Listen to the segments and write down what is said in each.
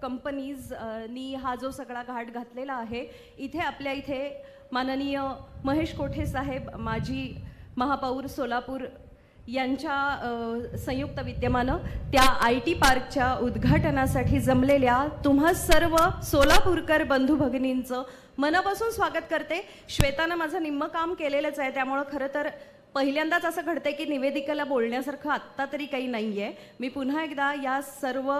Companies नी हा जो सगळा घाट घातलेला आहे, इथे आपल्या इथे माननीय महेश कोठे साहेब, माजी महापौर सोलापूर यांच्या संयुक्त विद्यमानं त्या IT पार्कच्या उद्घाटनासाठी जमलेल्या तुम्हा सर्व सोलापूरकर बंधू भगिनींचं मनापासून स्वागत करते. श्वेतानं माझं निम्मं काम केलेलंच आहे, त्यामुळं खरं तर पहिल्यांदाच असं घडतंय की निवेदिकेला बोलण्यासारखं आत्ता तरी काही नाही आहे. मी पुन्हा एकदा या सर्व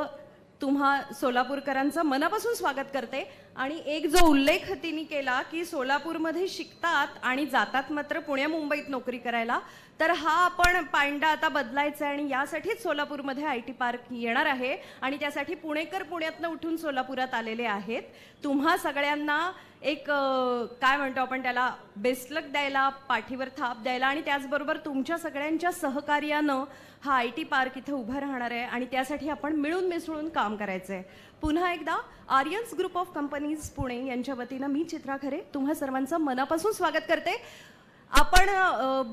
तुम्हा सोलापूरकरांचं मनापासून स्वागत करते. आणि एक जो उल्लेख तिने केला की सोलापूरमध्ये शिकतात आणि जातात मात्र पुणे मुंबईत नोकरी करायला, तर हा आपण पायंडा आता बदलायचा आहे आणि यासाठीच सोलापूरमध्ये IT पार्क येणार आहे आणि त्यासाठी पुणेकर पुण्यातनं उठून सोलापुरात आलेले आहेत. तुम्हा सगळ्यांना एक काय म्हणतो आपण त्याला बेस्ट लक द्यायला, पाठीवर थाप द्यायला आणि त्याचबरोबर तुमच्या सगळ्यांच्या सहकार्यानं हा IT पार्क इथे उभा राहणार आहे आणि त्यासाठी आपण मिळून मिसळून काम करायचं आहे. पुन्हा एकदा Aryans group of companies Pune यांच्या वतीनं मी चित्रा खरे तुम्हा सर्वांचं मनापासून स्वागत करते. आपण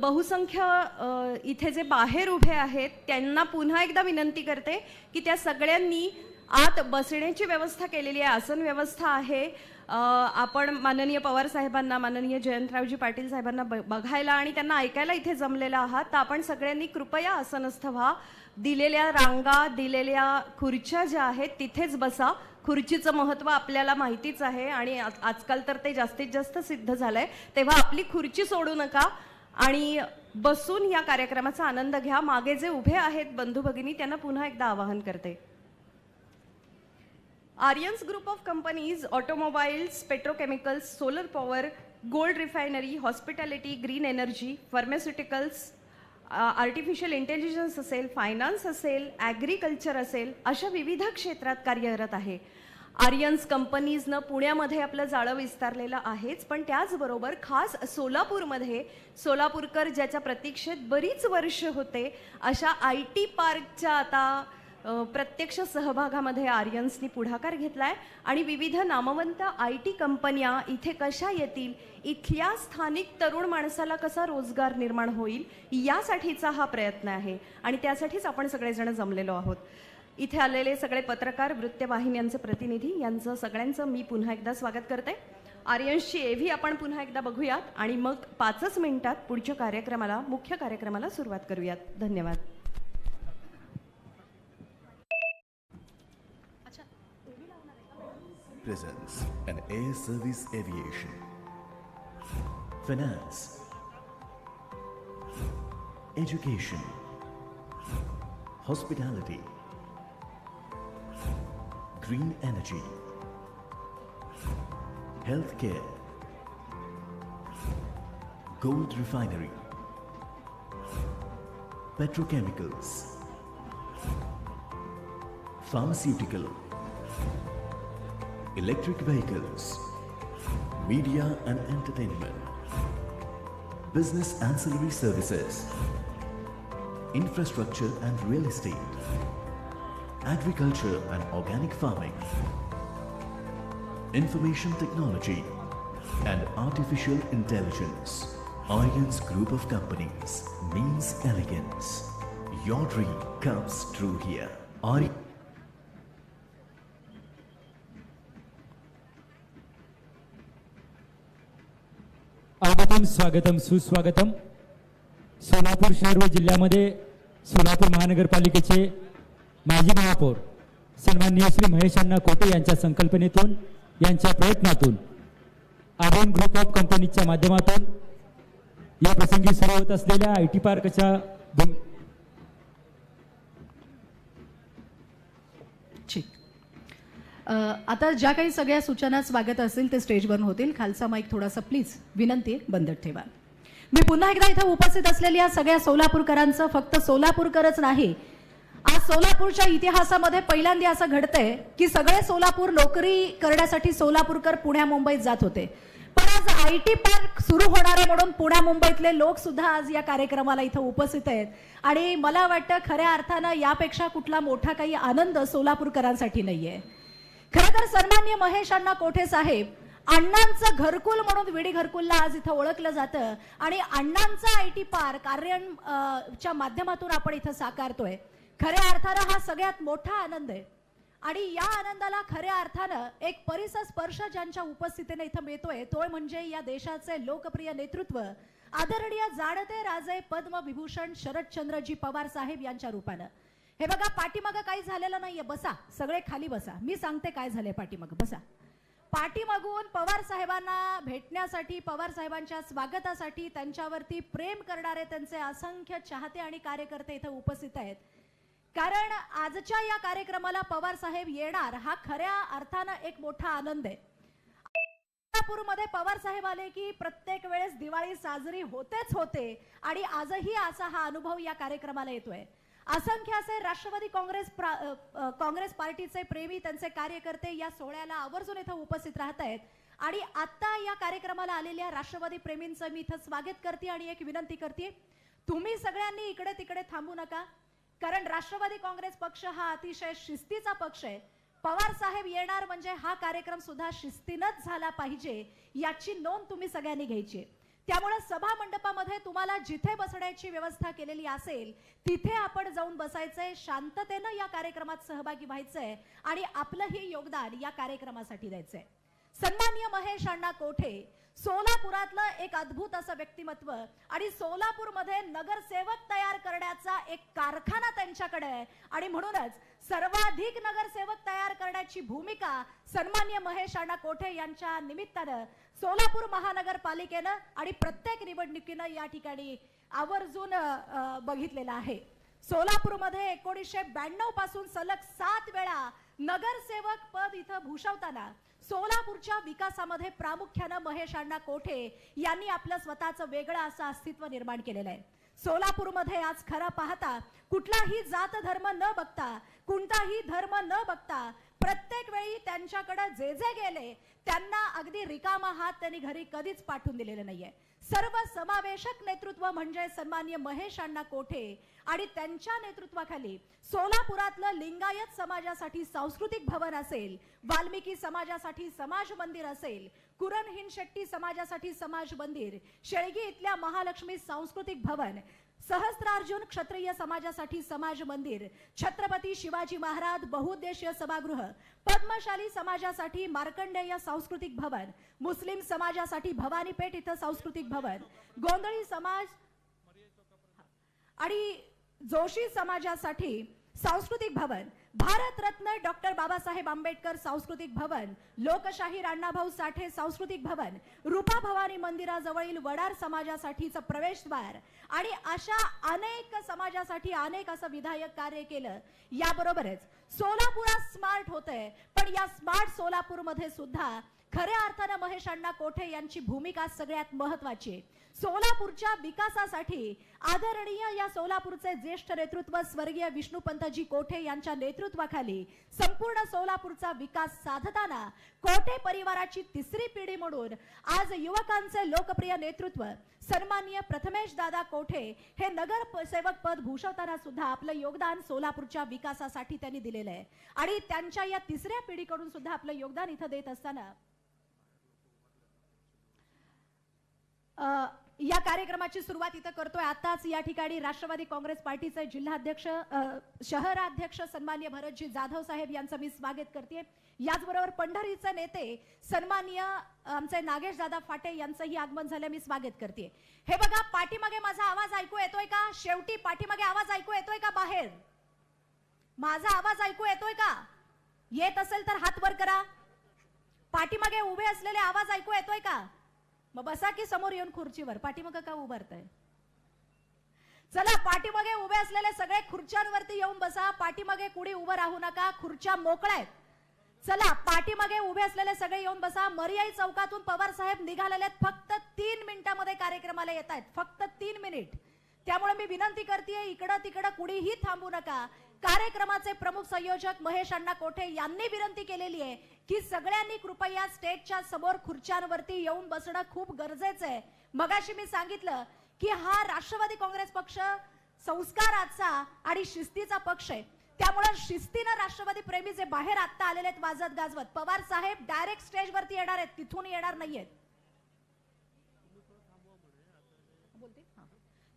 बहुसंख्य इथे जे बाहेर उभे आहेत त्यांना पुन्हा एकदा विनंती करते की त्या सगळ्यांनी आत बसण्याची व्यवस्था केलेली आहे, आसन व्यवस्था आहे. आपण माननीय पवार साहेबांना, माननीय जयंतरावजी पाटील साहेबांना बघायला आणि त्यांना ऐकायला इथे जमलेला आहात, तर आपण सगळ्यांनी कृपया आसनस्थ व्हा. दिलेल्या रांगा, दिलेल्या खुर्च्या ज्या आहेत तिथेच बसा. खुर्चीचं महत्त्व आपल्याला माहितीच आहे आणि आजकाल तर ते जास्तीत जास्त सिद्ध झालंय. तेव्हा आपली खुर्ची सोडू नका आणि बसून या कार्यक्रमाचा आनंद घ्या. मागे जे उभे आहेत बंधू भगिनी त्यांना पुन्हा एकदा आवाहन करते. Aryans group of companies automobiles, petrochemicals, solar power, gold refinery, hospitality, green energy, pharmaceuticals, artificial intelligence असेल, फायनान्स असेल, ॲग्रिकल्चर असेल, अशा विविध क्षेत्रात कार्यरत आहे. आर्यन्स कंपनीजनं पुण्यामध्ये आपलं जाळं विस्तारलेलं आहेच, पण त्याचबरोबर खास सोलापूरमध्ये सोलापूरकर ज्याच्या प्रतीक्षेत बरीच वर्ष होते अशा IT पार्कच्या आता प्रत्यक्ष सहभागामध्ये आर्यन्सनी पुढाकार घेतलाय आणि विविध नामवंत IT कंपन्या इथे कशा येतील, इथल्या स्थानिक तरुण माणसाला कसा रोजगार निर्माण होईल यासाठीचा हा प्रयत्न आहे आणि त्यासाठीच आपण सगळेजण जमलेलो आहोत. इथे आलेले सगळे पत्रकार, वृत्तवाहिन्यांचे प्रतिनिधी यांचं सगळ्यांचं मी पुन्हा एकदा स्वागत करते. आर्यन्सची AV आपण पुन्हा एकदा बघूयात आणि मग 5 मिनिटात पुढच्या कार्यक्रमाला, मुख्य कार्यक्रमाला सुरुवात करूयात. धन्यवाद. Presents an air service aviation, finance, education, hospitality, green energy, healthcare, gold refinery, petrochemicals, pharmaceutical, electric vehicles, media and entertainment, business ancillary services, infrastructure and real estate, agriculture and organic farming, information technology and artificial intelligence. Aryan's Group of Companies means elegance. Your dream comes true here. स्वागतम स्वागतम सुस्वागतम. सोलापूर शहर व जिल्ह्यामध्ये सोलापूर महानगरपालिकेचे माजी महापौर सन्माननीय श्री महेश अण्णा कोटे यांच्या संकल्पनेतून, यांच्या प्रयत्नातून, आर्यन ग्रुप ऑफ कंपनीच्या माध्यमातून या प्रसंगी सुरू होत असलेल्या IT पार्कच्या आता ज्या काही सगळ्या सूचना स्वागत असतील ते स्टेजवर होतील. खालचा माईक थोडासा प्लीज विनंती बंद ठेवा. मी पुन्हा एकदा इथे उपस्थित असलेल्या सगळ्या सोलापूरकरांचं, फक्त सोलापूरकरच नाही, आज सोलापूरच्या इतिहासामध्ये पहिल्यांदा असं घडतंय की सगळे सोलापूर नोकरी करण्यासाठी सोलापूरकर पुण्या मुंबईत जात होते, पण आज IT पार्क सुरू होणार आहे म्हणून पुण्या मुंबईतले लोक सुद्धा आज या कार्यक्रमाला इथे उपस्थित आहेत आणि मला वाटतं खऱ्या अर्थानं यापेक्षा कुठला मोठा काही आनंद सोलापूरकरांसाठी नाहीये. खरं तर सन्माननीय महेश अण्णा कोठे साहेब अण्णांचं घरकुल म्हणून विडी घरकुलला आज इथं ओळखलं जातं आणि अण्णांचा IT पार्क आर्यन च्या माध्यमातून आपण इथं साकारतोय. खऱ्या अर्थानं हा सगळ्यात मोठा आनंद आहे आणि या आनंदाला खऱ्या अर्थानं एक परिसर स्पर्श ज्यांच्या उपस्थितीने इथं मिळतोय तो म्हणजे या देशाचे लोकप्रिय नेतृत्व आदरणीय जाणते राजे पद्मविभूषण शरदचंद्रजी पवार साहेब यांच्या रूपानं. हे बघा, पाठीमागं काही झालेलं नाहीये. बसा, सगळे खाली बसा. मी सांगते काय झालंय पाठीमागं. बसा. पाठीमागून पवार साहेबांना भेटण्यासाठी, पवार साहेबांच्या स्वागतासाठी त्यांच्यावरती प्रेम करणारे त्यांचे असंख्य चाहते आणि कार्यकर्ते इथे उपस्थित आहेत. कारण आजच्या या कार्यक्रमाला पवार साहेब येणार हा खऱ्या अर्थानं एक मोठा आनंद आहे. मध्ये पवार साहेब आले की प्रत्येक वेळेस दिवाळी साजरी होतेच होते आणि आजही असा हा अनुभव या कार्यक्रमाला येतोय. असंख्य असे राष्ट्रवादी काँग्रेस पार्टीचे प्रेमी, त्यांचे कार्यकर्ते या सोहळ्याला आवर्जून इथं उपस्थित राहत आहेत. आणि आता या कार्यक्रमाला आलेल्या राष्ट्रवादी प्रेमींचं मी इथं स्वागत करते आणि एक विनंती करते, तुम्ही सगळ्यांनी इकडे तिकडे थांबू नका. कारण राष्ट्रवादी काँग्रेस पक्ष हा अतिशय शिस्तीचा पक्ष आहे. पवार साहेब येणार म्हणजे हा कार्यक्रम सुद्धा शिस्तीनच झाला पाहिजे याची नोंद तुम्ही सगळ्यांनी घ्यायची. त्यामुळे सभा मंडपामध्ये तुम्हाला जिथे बसण्याची व्यवस्था केलेली असेल तिथे आपण जाऊन बसायचंय, शांततेनं या कार्यक्रमात सहभागी व्हायचंय आणि आपलंही योगदान या कार्यक्रमासाठी द्यायचंय. सन्माननीय महेश अण्णा कोठे सोलापुरातलं एक अद्भुत असं व्यक्तिमत्व आणि सोलापूरमध्ये नगरसेवक तयार करण्याचा एक कारखाना त्यांच्याकडे आहे आणि म्हणूनच सर्वाधिक नगरसेवक तयार करण्याची भूमिका सन्माननीय महेश अण्णा कोठे यांच्या निमित्तानं सोलापूर महानगरपालिकेनं आणि प्रत्येक निवडणुकीनं या ठिकाणी आवर्जून बघितलेलं आहे. सोलापूरमध्ये 1992 पासून सलग 7 वेळा नगरसेवक पद इथं भूषवताना सोलापूरच्या विकासामध्ये प्रामुख्यानं महेश अण्णा कोठे यांनी आपलं स्वतःचं वेगळं असं अस्तित्व निर्माण केलेलं आहे. सोलापूरमध्ये आज खरं पाहता कुठलाही जात धर्म न बघता, कोणताही धर्म न बघता प्रत्येक वेळी त्यांच्याकडे जे जे गेले त्यांना अगदी रिकामा हात त्यांनी घरी कधीच पाठवून दिलेलं नाहीये. सर्व समावेशक नेतृत्व म्हणजे सन्माननीय महेश अण्णा कोठे आणि त्यांच्या नेतृत्वाखाली सोलापुरातलं लिंगायत समाजासाठी सांस्कृतिक भवन असेल, वाल्मिकी समाजासाठी समाज मंदिर असेल, कुरण हिंद शेट्टी समाजासाठी समाज मंदिर, शेळगी इथल्या महालक्ष्मी सांस्कृतिक भवन, सहस्त्रार्जुन क्षत्रिय समाजासाठी समाज मंदिर, छत्रपती शिवाजी महाराज बहुउद्देशीय सभागृह, पद्मशाली समाजासाठी मार्कंडेय सांस्कृतिक भवन, मुस्लिम समाजासाठी भवानीपेठ इथं सांस्कृतिक भवन, गोंधळी समाज आणि जोशी समाजासाठी सांस्कृतिक भवन, भारतरत्न डॉक्टर बाबासाहेब आंबेडकर सांस्कृतिक भवन, लोकशाहीर अण्णाभाऊ साठे सांस्कृतिक भवन, रूपा भवानी मंदिराजवळील वडार समाजासाठीचं प्रवेशद्वार आणि अशा अनेक समाजासाठी अनेक असं विधायक कार्य केलं. याबरोबरच सोलापुरात स्मार्ट होतंय, पण या स्मार्ट सोलापूरमध्ये सुद्धा खऱ्या अर्थानं महेश अण्णा कोठे यांची भूमिका सगळ्यात महत्वाची आहे. सोलापूरच्या विकासासाठी आदरणीय या सोलापूरचे ज्येष्ठ नेतृत्व स्वर्गीय विष्णुपंतजी कोठे यांच्या नेतृत्वाखाली संपूर्ण सोलापूरचा विकास साधताना कोठे परिवाराची तिसरी पिढी म्हणून आज युवकांचे लोकप्रिय नेतृत्व सन्माननीय प्रथमेश दादा कोठे हे नगरसेवक पद भूषवताना सुद्धा आपलं योगदान सोलापूरच्या विकासासाठी त्यांनी दिलेलं आहे. आणि त्यांच्या या तिसऱ्या पिढीकडून सुद्धा आपलं योगदान इथं देत असताना या कार्यक्रमाची सुरुवात इथं करतोय. आताच या ठिकाणी राष्ट्रवादी काँग्रेस पार्टीचे जिल्हाध्यक्ष शहराध्यक्ष सन्माननीय भरतजी जाधव साहेब यांचं मी स्वागत करते. याचबरोबर पंढरीचे नेते सन्माननीय आमचे नागेश दादा फाटे यांचंही आगमन झालं, मी स्वागत करते. हे बघा, पाठीमागे माझा आवाज ऐकू येतोय का? शेवटी पाठीमागे आवाज ऐकू येतोय का? बाहेर माझा आवाज ऐकू येतोय का? येत असेल तर हात वर करा. पाठीमागे उभे असलेले आवाज ऐकू येतोय का? मग बसा की समोर येऊन खुर्चीवर. पाठीमागे का उभारताय? चला, पाठीमागे उभे असलेले सगळे खुर्च्यांवरती येऊन बसा. पाठीमागे कुणी उभं राहू नका, खुर्च्या मोकळ्या आहेत. चला, पाठीमागे उभे असलेले सगळे येऊन बसा. मरियाई चौकातून पवार साहेब निघालेले आहेत. फक्त 3 मिनिटांमध्ये कार्यक्रमाला येत आहेत, फक्त 3 मिनिट. त्यामुळे मी विनंती करते, इकडं तिकडं कुणीही थांबू नका. कार्यक्रमाचे प्रमुख संयोजक महेश अण्णा कोठे यांनी विनंती केलेली आहे की सगळ्यांनी कृपया स्टेजच्या समोर खुर्च्यांवरती येऊन बसणं खूप गरजेचं आहे. मगाशी मी सांगितलं की हा राष्ट्रवादी काँग्रेस पक्ष संस्काराचा आणि शिस्तीचा पक्ष आहे. त्यामुळे शिस्तीनं राष्ट्रवादी प्रेमी जे बाहेर आता आलेले आहेत वाजत गाजवत, पवार साहेब डायरेक्ट स्टेजवरती येणार आहेत, तिथून येणार नाहीयेत.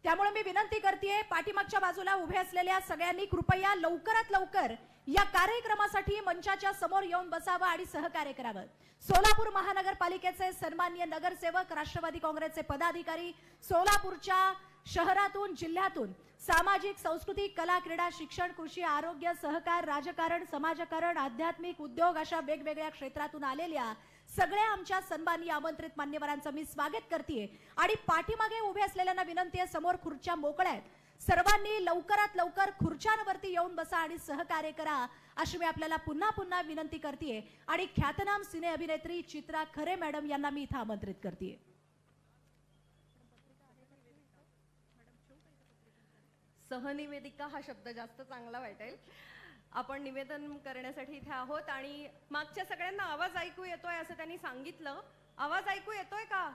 त्यामुळे मी विनंती करते, पाठीमागच्या बाजूला उभे असलेल्या सगळ्यांनी कृपया लवकरात लवकर या कार्यक्रमासाठी मंचाच्या समोर येऊन बसावं आणि सहकार्य करावं. सोलापूर महानगरपालिकेचे सन्माननीय नगरसेवक, राष्ट्रवादी काँग्रेसचे पदाधिकारी, सोलापूरच्या शहरातून, जिल्ह्यातून सामाजिक, सांस्कृतिक, कला, क्रीडा, शिक्षण, कृषी, आरोग्य, सहकार, राजकारण, समाजकारण, आध्यात्मिक, उद्योग अशा वेगवेगळ्या क्षेत्रातून आलेल्या सगळ्या आमच्या सन्माननीय आमंत्रित मान्यवरांचं मी स्वागत करते. आणि पाठीमागे उभे असलेल्यांना विनंती आहे, समोर खुर्च्या मोकळ्या आहेत, सर्वांनी लवकरात लवकर खुर्च्यांवरती येऊन बसा आणि सहकार्य करा अशी मी आपल्याला पुन्हा पुन्हा विनंती करते. आणि ख्यातनाम सिने अभिनेत्री चित्रा खरे मॅडम यांना मी इथं आमंत्रित करते. सहनिवेदिका हा शब्द जास्त चांगला वाटेल. आपण निवेदन करण्यासाठी इथे आहोत आणि मागच्या सगळ्यांना आवाज ऐकू येतोय असं त्यांनी सांगितलं. आवाज ऐकू येतोय का?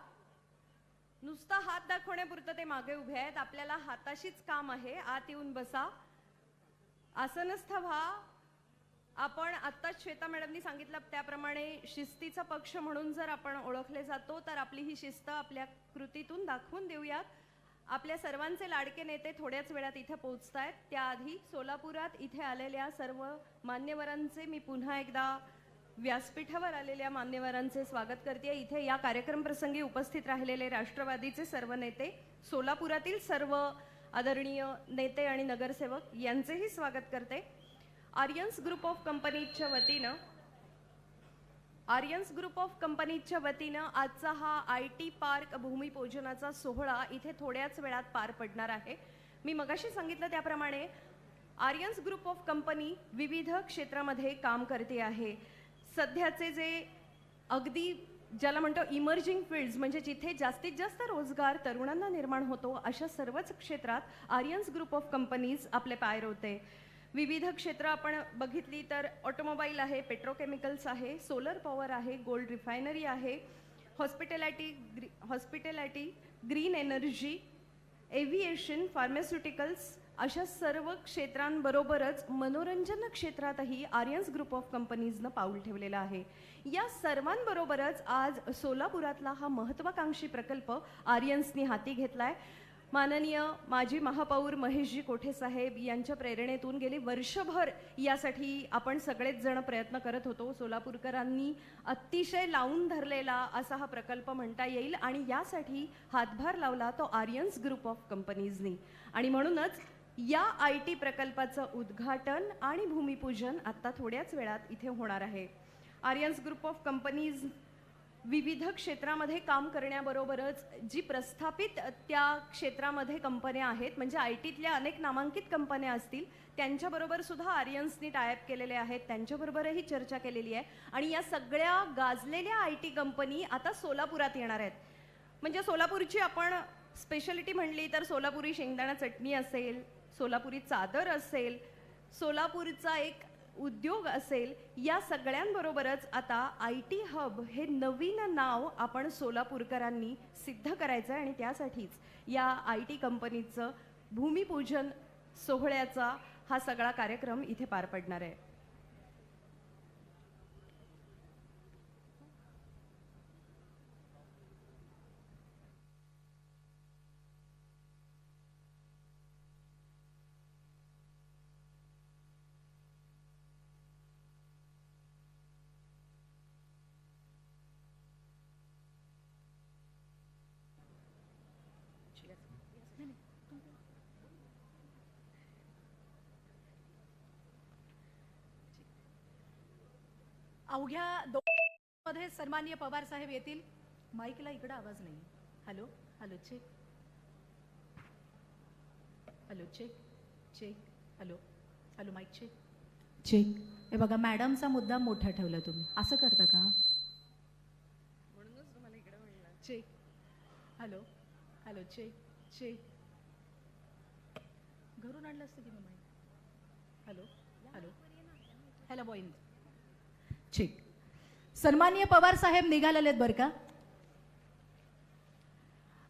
नुसता हात दाखवण्यापुरतं ते मागे उभे आहेत. आपल्याला हाताशीच काम आहे. आत येऊन बसा, आसनस्थ व्हा. आपण आत्ताच श्वेता मॅडमनी सांगितलं त्याप्रमाणे शिस्तीचा पक्ष म्हणून जर आपण ओळखले जातो तर आपली ही शिस्त आपल्या कृतीतून दाखवून देऊयात. आपल्या सर्वांचे लाडके नेते थोड्याच वेळात इथे पोहोचतायत. त्याआधी सोलापुरात इथे आलेल्या सर्व मान्यवरांचे मी पुन्हा एकदा व्यासपीठावर आलेल्या मान्यवरांचे स्वागत करते. इथे या कार्यक्रम प्रसंगी उपस्थित राहिलेले राष्ट्रवादीचे सर्व नेते, सोलापुरातील सर्व आदरणीय नेते आणि नगरसेवक यांचेही स्वागत करते. आर्यन्स ग्रुप ऑफ कंपनीच्या वतीनं आजचा हा IT पार्क भूमिपूजनाचा सोहळा इथे थोड्याच वेळात पार पडणार आहे. मी मगाशी सांगितलं त्याप्रमाणे आर्यन्स ग्रुप ऑफ कंपनी विविध क्षेत्रामध्ये काम करते आहे. सध्याचे जे अगदी ज्याला म्हणतो इमर्जिंग फील्ड्स, म्हणजे जिथे जास्तीत जास्त रोजगार तरुणांना निर्माण होतो अशा सर्वच क्षेत्रात आर्यन्स ग्रुप ऑफ कंपनीज आपले पाय रोवते. विविध क्षेत्र आपण बघितली तर ऑटोमोबाईल आहे, पेट्रोकेमिकल्स आहे, सोलर पॉवर आहे, गोल्ड रिफायनरी आहे, hospitality, green energy, aviation, pharmaceuticals अशा सर्व क्षेत्रांबरोबरच मनोरंजन क्षेत्रातही आर्यन्स ग्रुप ऑफ कंपनीजनं पाऊल ठेवलेलं आहे. या सर्वांबरोबरच आज सोलापुरातला हा महत्त्वाकांक्षी प्रकल्प आर्यन्सनी हाती घेतलाय. माननीय माजी महापौर महेशजी कोठे साहेब यांच्या प्रेरणेतून गेली वर्षभर यासाठी आपण सगळेच जण प्रयत्न करत होतो. सोलापूरकरांनी अतिशय लावून धरलेला असा हा प्रकल्प म्हणता येईल आणि यासाठी हातभार लावला तो आर्यन्स ग्रुप ऑफ कंपनीजनी. आणि म्हणूनच या IT प्रकल्पाचं उद्घाटन आणि भूमिपूजन आता थोड्याच वेळात इथे होणार आहे. आर्यन्स ग्रुप ऑफ कंपनीज विविध क्षेत्रामध्ये काम करण्याबरोबरच जी प्रस्थापित त्या क्षेत्रामध्ये कंपन्या आहेत, म्हणजे ITतल्या अनेक नामांकित कंपन्या असतील त्यांच्याबरोबर सुद्धा आर्यन्सनी टायअप केलेले आहेत, त्यांच्याबरोबरही चर्चा केलेली आहे. आणि या सगळ्या गाजलेल्या IT कंपनी आता सोलापुरात येणार आहेत. म्हणजे सोलापूरची आपण स्पेशालिटी म्हणली तर सोलापुरी शेंगदाणा चटणी असेल, सोलापुरी चादर असेल, सोलापूरचा एक उद्योग असेल, या सगळ्यांबरोबरच आता IT हब हे नवीन नाव आपण सोलापूरकरांनी सिद्ध करायचं आहे आणि त्यासाठीच या IT कंपनीचं भूमिपूजन सोहळ्याचा हा सगळा कार्यक्रम इथे पार पडणार आहे. अवघ्या 2 मध्ये सन्माननीय पवार साहेब येतील. माईकला इकडे आवाज नाही. Hello hello check, hello check check, hello hello mike check check. हे बघा मॅडमचा मुद्दा मोठा ठेवला तुम्ही, असं करता का? म्हणूनच तुम्हाला इकडे म्हणलं. Check, hello hello check check. घरून आणलं असतं की माईक. हॅलो हॅलो हॅलो बॉईन चेक. सन्माननीय पवार साहेब निघालेलेत बरं का,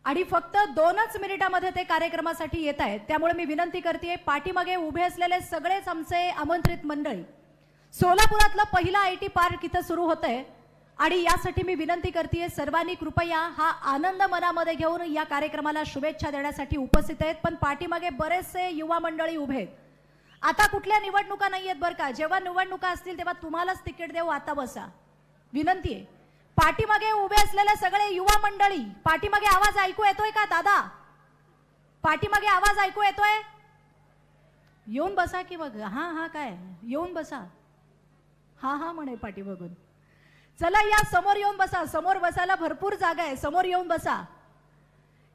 आणि फक्त 2च मिनिटामध्ये ते कार्यक्रमासाठी येत आहेत. त्यामुळे मी विनंती करते, पाठीमागे उभे असलेले सगळेच आमचे आमंत्रित मंडळी, सोलापुरातलं पहिलं IT पार्क इथं सुरू होतंय आणि यासाठी मी विनंती करते सर्वांनी कृपया हा आनंद मनामध्ये घेऊन या कार्यक्रमाला शुभेच्छा देण्यासाठी उपस्थित आहेत. पण पाठीमागे बरेचसे युवा मंडळी उभे आहेत आता कुठल्या निवडणुका नाही आहेत बरं का. जेव्हा निवडणुका असतील तेव्हा तुम्हालाच तिकीट देऊ, आता बसा. विनंती आहे. पाठीमागे उभे असलेले सगळे युवा मंडळी, पाठीमागे आवाज ऐकू येतोय का दादा? पाठीमागे आवाज ऐकू येतोय? येऊन बसा की मग. हा हा काय येऊन बसा. हा हा म्हणे पाठी बघून. चला या समोर येऊन बसा. समोर बसायला भरपूर जागा आहे. समोर येऊन बसा.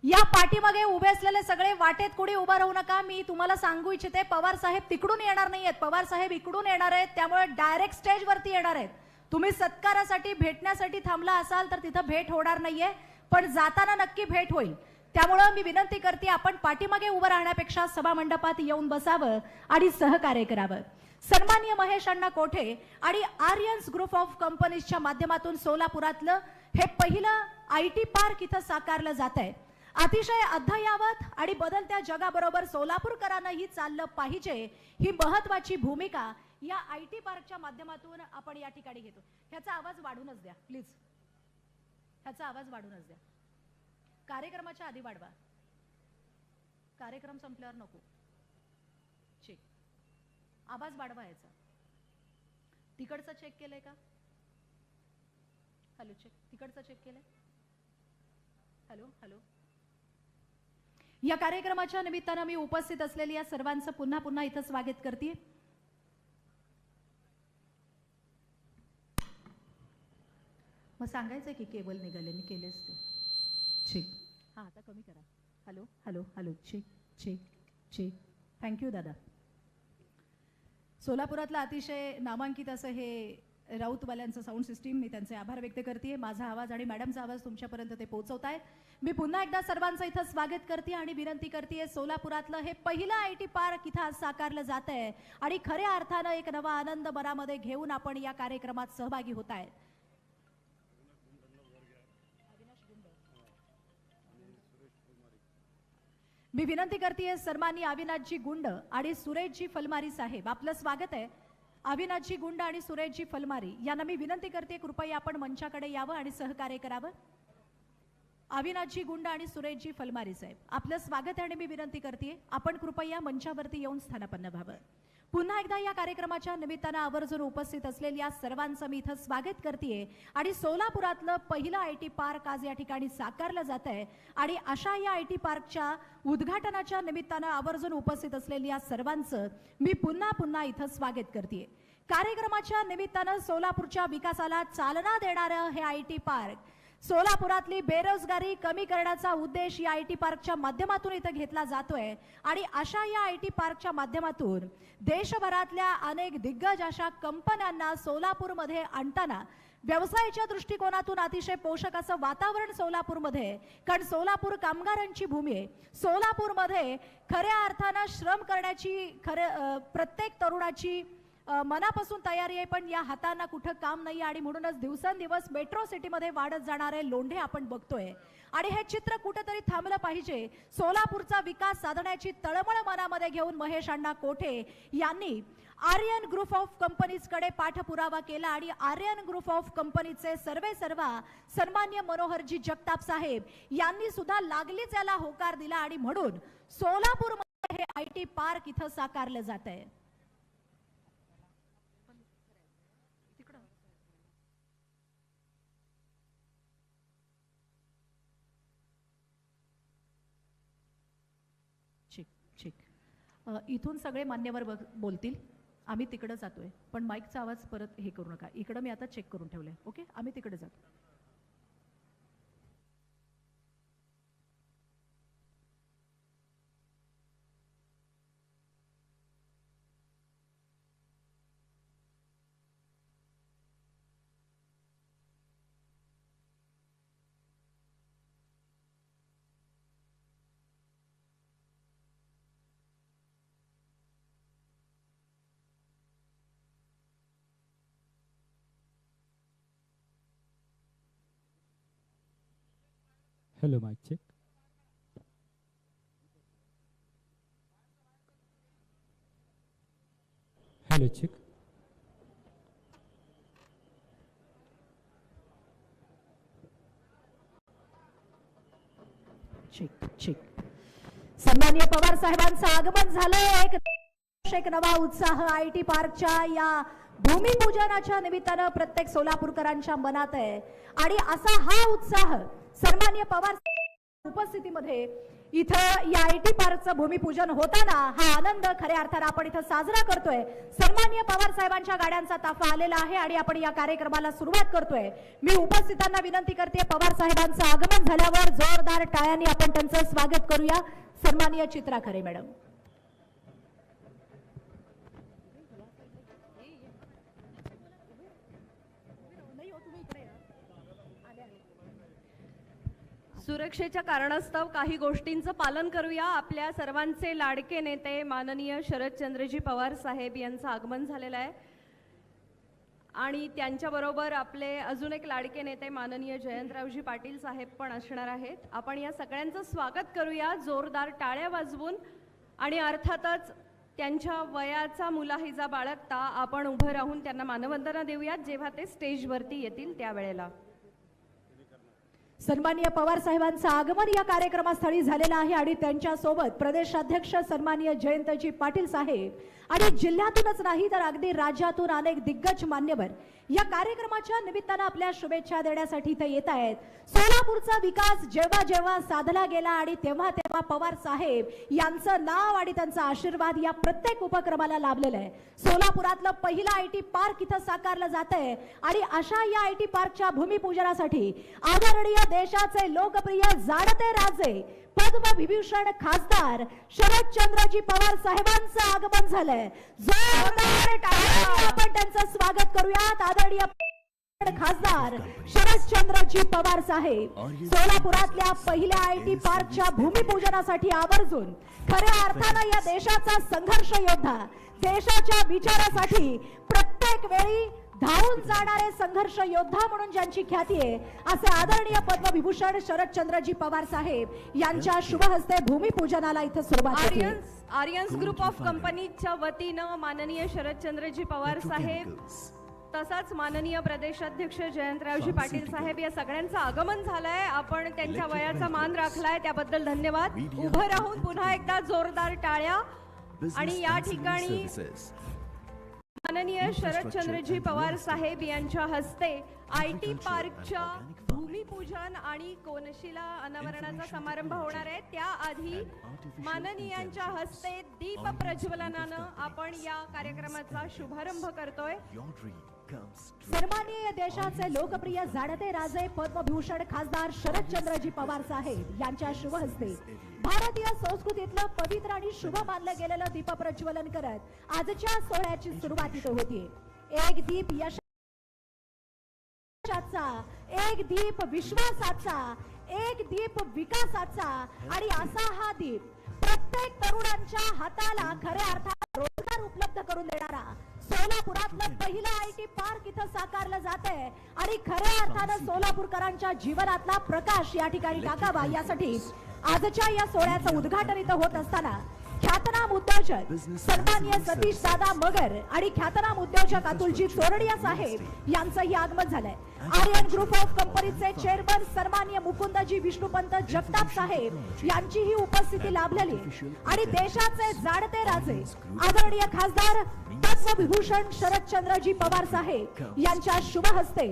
या पाठीमागे उभे असलेले सगळे वाटेत कुणी उभा राहू नका. मी तुम्हाला सांगू इच्छिते, पवार साहेब तिकडून येणार नाहीयेत, पवार साहेब इकडून येणार आहेत. त्यामुळे डायरेक्ट स्टेज वरती येणार आहेत. तुम्ही सत्कारासाठी भेटण्यासाठी थांबला असाल तर तिथं भेट होणार नाहीये, पण जाताना नक्की भेट होईल. त्यामुळे मी विनंती करते, आपण पाठीमागे उभं राहण्यापेक्षा सभा मंडपात येऊन बसावं आणि सहकार्य करावं. सन्माननीय महेश अण्णा कोठे आणि आर्यन्स ग्रुप ऑफ कंपनीजच्या माध्यमातून सोलापुरातलं हे पहिलं IT पार्क इथं साकारलं जात आहे. अतिशय अद्ययावत आणि बदलत्या जगाबरोबर सोलापूरकरांनाही चाललं पाहिजे, ही महत्वाची भूमिका या IT पार्कच्या माध्यमातून आपण या ठिकाणी घेतो. ह्याचा आवाज वाढूनच द्या प्लीज. ह्याचा आवाज वाढूनच द्या. कार्यक्रमाच्या आधी वाढवा, कार्यक्रम संपल्यावर नको. चेक आवाज वाढवा याचा. तिकडचा चेक केलंय का? Hello check. तिकडचा चेक केलंय? Hello hello. या कार्यक्रमाच्या निमित्तानं मी उपस्थित असलेली या सर्वांचं पुन्हा पुन्हा इथं स्वागत करते. मग सांगायचं की केबल निघाले, मी केलेच ते. चेक. हा आता कमी करा. Hello hello hello. Check check check. Thank you दादा. सोलापुरातलं अतिशय नामांकित असं हे राऊतवाल्यांचं साऊंड सिस्टीम, मी त्यांचे आभार व्यक्त करते. माझा आवाज आणि मॅडमचा आवाज तुमच्यापर्यंत ते पोहोचवतायत. मी पुन्हा एकदा सर्वांचं इथं स्वागत करते आणि विनंती करते, सोलापुरातलं हे पहिलं IT पार्क इथं आज साकारलं जात आहे आणि खऱ्या अर्थानं एक नवा आनंद मनामध्ये घेऊन आपण या कार्यक्रमात सहभागी होत आहे. मी विनंती करते, सन्माननीय अविनाशजी गुंड आणि सुरेशजी फलमारी साहेब, आपलं स्वागत आहे. अविनाशजी गुंड आणि सुरेशजी फलमारी यांना मी विनंती करते, कृपया आपण मंचाकडे यावं आणि सहकार्य करावं. अविनाशजी गुंड आणि सुरेशजी फलमारी साहेब, आपलं स्वागत आहे आणि मी विनंती करते, आपण कृपया मंचावरती येऊन स्थानापन्न व्हावं. पुन्हा एकदा या कार्यक्रमाच्या निमित्तानं आवर्जून उपस्थित असलेल्या सर्वांचं मी इथं स्वागत करते आणि सोलापुरातलं पहिलं IT पार्क आज या ठिकाणी साकारलं जात आहे आणि अशा या IT पार्कच्या उद्घाटनाच्या निमित्तानं आवर्जून उपस्थित असलेल्या सर्वांचं मी पुन्हा पुन्हा इथं स्वागत करते. कार्यक्रमाच्या निमित्तानं सोलापूरच्या विकासाला चालना देणारं हे IT पार्क, सोलापुरातली बेरोजगारी कमी करण्याचा उद्देश या IT पार्कच्या माध्यमातून इथं घेतला जातोय आणि अशा या IT पार्कच्या माध्यमातून देशभरातल्या अनेक दिग्गज अशा कंपन्यांना सोलापूरमध्ये आणताना व्यवसायाच्या दृष्टिकोनातून अतिशय पोषक असं वातावरण सोलापूरमध्ये, कारण सोलापूर कामगारांची भूमी आहे. सोलापूरमध्ये खऱ्या अर्थानं श्रम करण्याची प्रत्येक तरुणाची मनापासून तयारी आहे, पण या हातांना कुठं काम नाही आणि म्हणूनच दिवसेंदिवस मेट्रो सिटीमध्ये वाढत जाणारे लोंढे आपण बघतोय आणि हे चित्र कुठेतरी थांबलं पाहिजे. सोलापूरचा विकास साधण्याची तळमळ मनामध्ये घेऊन महेश अण्णा कोठे यांनी आर्यन ग्रुप ऑफ कंपनीजकडे पाठपुरावा केला आणि आर्यन ग्रुप ऑफ कंपनीचे सर्वेसर्वा सन्मान्य मनोहरजी जगताप साहेब यांनी सुद्धा लागलीच याला होकार दिला आणि म्हणून सोलापूरमध्ये हे IT पार्क इथं साकारलं जात आहे. इथून सगळे मान्यवर बोलतील, आम्ही तिकडे जातोय, पण माईकचा आवाज परत हे करू नका. इकडे मी आता चेक करून ठेवलंय. ओके, आम्ही तिकडे जातो. Hello mike check. Hello check. Check check. सन्माननीय पवार साहेबांचं आगमन झालंय. एक एक नवा उत्साह आयटी पार्कच्या या भूमिपूजनाच्या निमित्तानं प्रत्येक सोलापूरकरांच्या मनात आहे आणि असा हा उत्साह सन्माननीय पवार उपस्थितीमध्ये इथं या आयटी पार्कचं भूमिपूजन होताना हा आनंद खऱ्या अर्थानं आपण इथं साजरा करतोय. सन्माननीय पवार साहेबांच्या गाड्यांचा ताफा आलेला आहे आणि आपण या कार्यक्रमाला सुरुवात करतोय. मी उपस्थितांना विनंती करते, पवार साहेबांचं आगमन झाल्यावर जोरदार टाळ्यांनी आपण त्यांचं स्वागत करूया. सन्माननीय चित्रा खरे मॅडम. सुरक्षेच्या कारणास्तव काही गोष्टींचं पालन करूया. आपल्या सर्वांचे लाडके नेते माननीय शरदचंद्रजी पवार साहेब यांचं आगमन झालेलं आहे आणि त्यांच्याबरोबर आपले अजून एक लाडके नेते माननीय जयंतरावजी पाटील साहेब पण असणार आहेत. आपण या सगळ्यांचं स्वागत करूया जोरदार टाळ्या वाजवून आणि अर्थातच त्यांच्या वयाचा मुलाहिजा बाळगता आपण उभं राहून त्यांना मानवंदना देऊयात जेव्हा ते स्टेजवरती येतील त्यावेळेला. सन्माननीय पवार साहेबांचं आगमन या कार्यक्रमास्थळी झालेलं आहे आणि त्यांच्या सोबत प्रदेशाध्यक्ष सन्माननीय जयंतजी पाटील साहेब आणि जिल्ह्यातूनच नाही तर अगदी राज्यातून अनेक दिग्गज मान्यवर या कार्यक्रमाच्या निमित्तानं आपल्या शुभेच्छा देण्यासाठी इथे येत आहेत. सोलापूरचा विकास जेव्हा जेव्हा साधला गेला आणि तेव्हा तेव्हा पवार साहेब यांचं नाव आणि त्यांचा आशीर्वाद या प्रत्येक उपक्रमाला लाभलेला आहे. सोलापुरातलं पहिलं आयटी पार्क इथं साकारलं जात आहे आणि अशा या आयटी पार्कच्या भूमिपूजनासाठी आदरणीय देशाचे लोकप्रिय जाणते राजे पद्मविभूषण खासदार शरदचंद्रजी पवार साहेबांचं आगमन झालंय. जोरदार टाळ्यांनी आपण त्यांचं स्वागत करूयात. आदरणीय खासदार शरदचंद्रजी पवार साहेब सोलापुरातल्या पहिल्या आयटी पार्कच्या भूमिपूजनासाठी आवर्जून खऱ्या अर्थानं या देशाचा संघर्ष योद्धा, देशाच्या विचारासाठी प्रत्येक वेळी धावून जाणारे संघर्ष योद्धा म्हणून ज्यांची ख्याती आहे असे आदरणीय पद्मविभूषण शरदचंद्रजी पवार साहेब यांच्या शुभ हस्ते भूमिपूजनाला इथं सुरुवात होते. आर्यन्स ग्रुप ऑफ कंपनीच्या वतीनं माननीय शरदचंद्रजी पवार साहेब तसाच माननीय प्रदेशाध्यक्ष जयंतरावजी पाटील साहेब या सगळ्यांचं आगमन झालंय. आपण त्यांच्या वयाचा मान राखलाय त्याबद्दल धन्यवाद. उभं राहून पुन्हा एकदा जोरदार टाळ्या आणि या ठिकाणी माननीय शरदचंद्रजी पवार साहेब यांच्या हस्ते आयटी पार्कच्या भूमिपूजन आणि कोनशिला अनावरणाचा समारंभ होणार आहे. त्याआधी माननीयांच्या हस्ते दीप प्रज्वलनानं आपण या कार्यक्रमाचा शुभारंभ करतोय. सन्माननीय देशाचे लोकप्रिय जाणते राजे पद्मभूषण खासदार शरदचंद्रजी पवार साहेब यांच्या शुभ हस्ते भारतीय संस्कृतीतलं पवित्र आणि शुभ मानलं गेलेलं दीप प्रज्वलन करत आजच्या सोहळ्याची सुरुवात इथं होतीये. एक दीप यशाचा, एक दीप विश्वासाचा, एक दीप विकासाचा आणि असा हा दीप प्रत्येक तरुणांच्या हाताला खऱ्या अर्थात रोजगार उपलब्ध करून देणारा सोलापुरातलं पहिलं आयटी पार्क इथं साकारलं जात आहे आणि खऱ्या अर्थानं सोलापूरकरांच्या जीवनातला प्रकाश या ठिकाणी टाकावा यासाठी आजच्या या सोहळ्याचं उद्घाटन इथं होत असताना ख्यातनाम उद्योजक सन्माननीय सतीश दादा मगर आणि ख्यातनाम उद्योजक अतुलजी चोरडिया साहेब यांचंही आगमन झालंय. आर्यन ग्रुप ऑफ कंपनीचे चेअरमन सन्माननीय मुकुंदजी विष्णुपंत जगताप साहेब यांचीही उपस्थिती लाभलेली आणि देशाचे जाणते राजे आदरणीय खासदार पद्मविभूषण शरदचंद्रजी पवार साहेब यांच्या शुभ हस्ते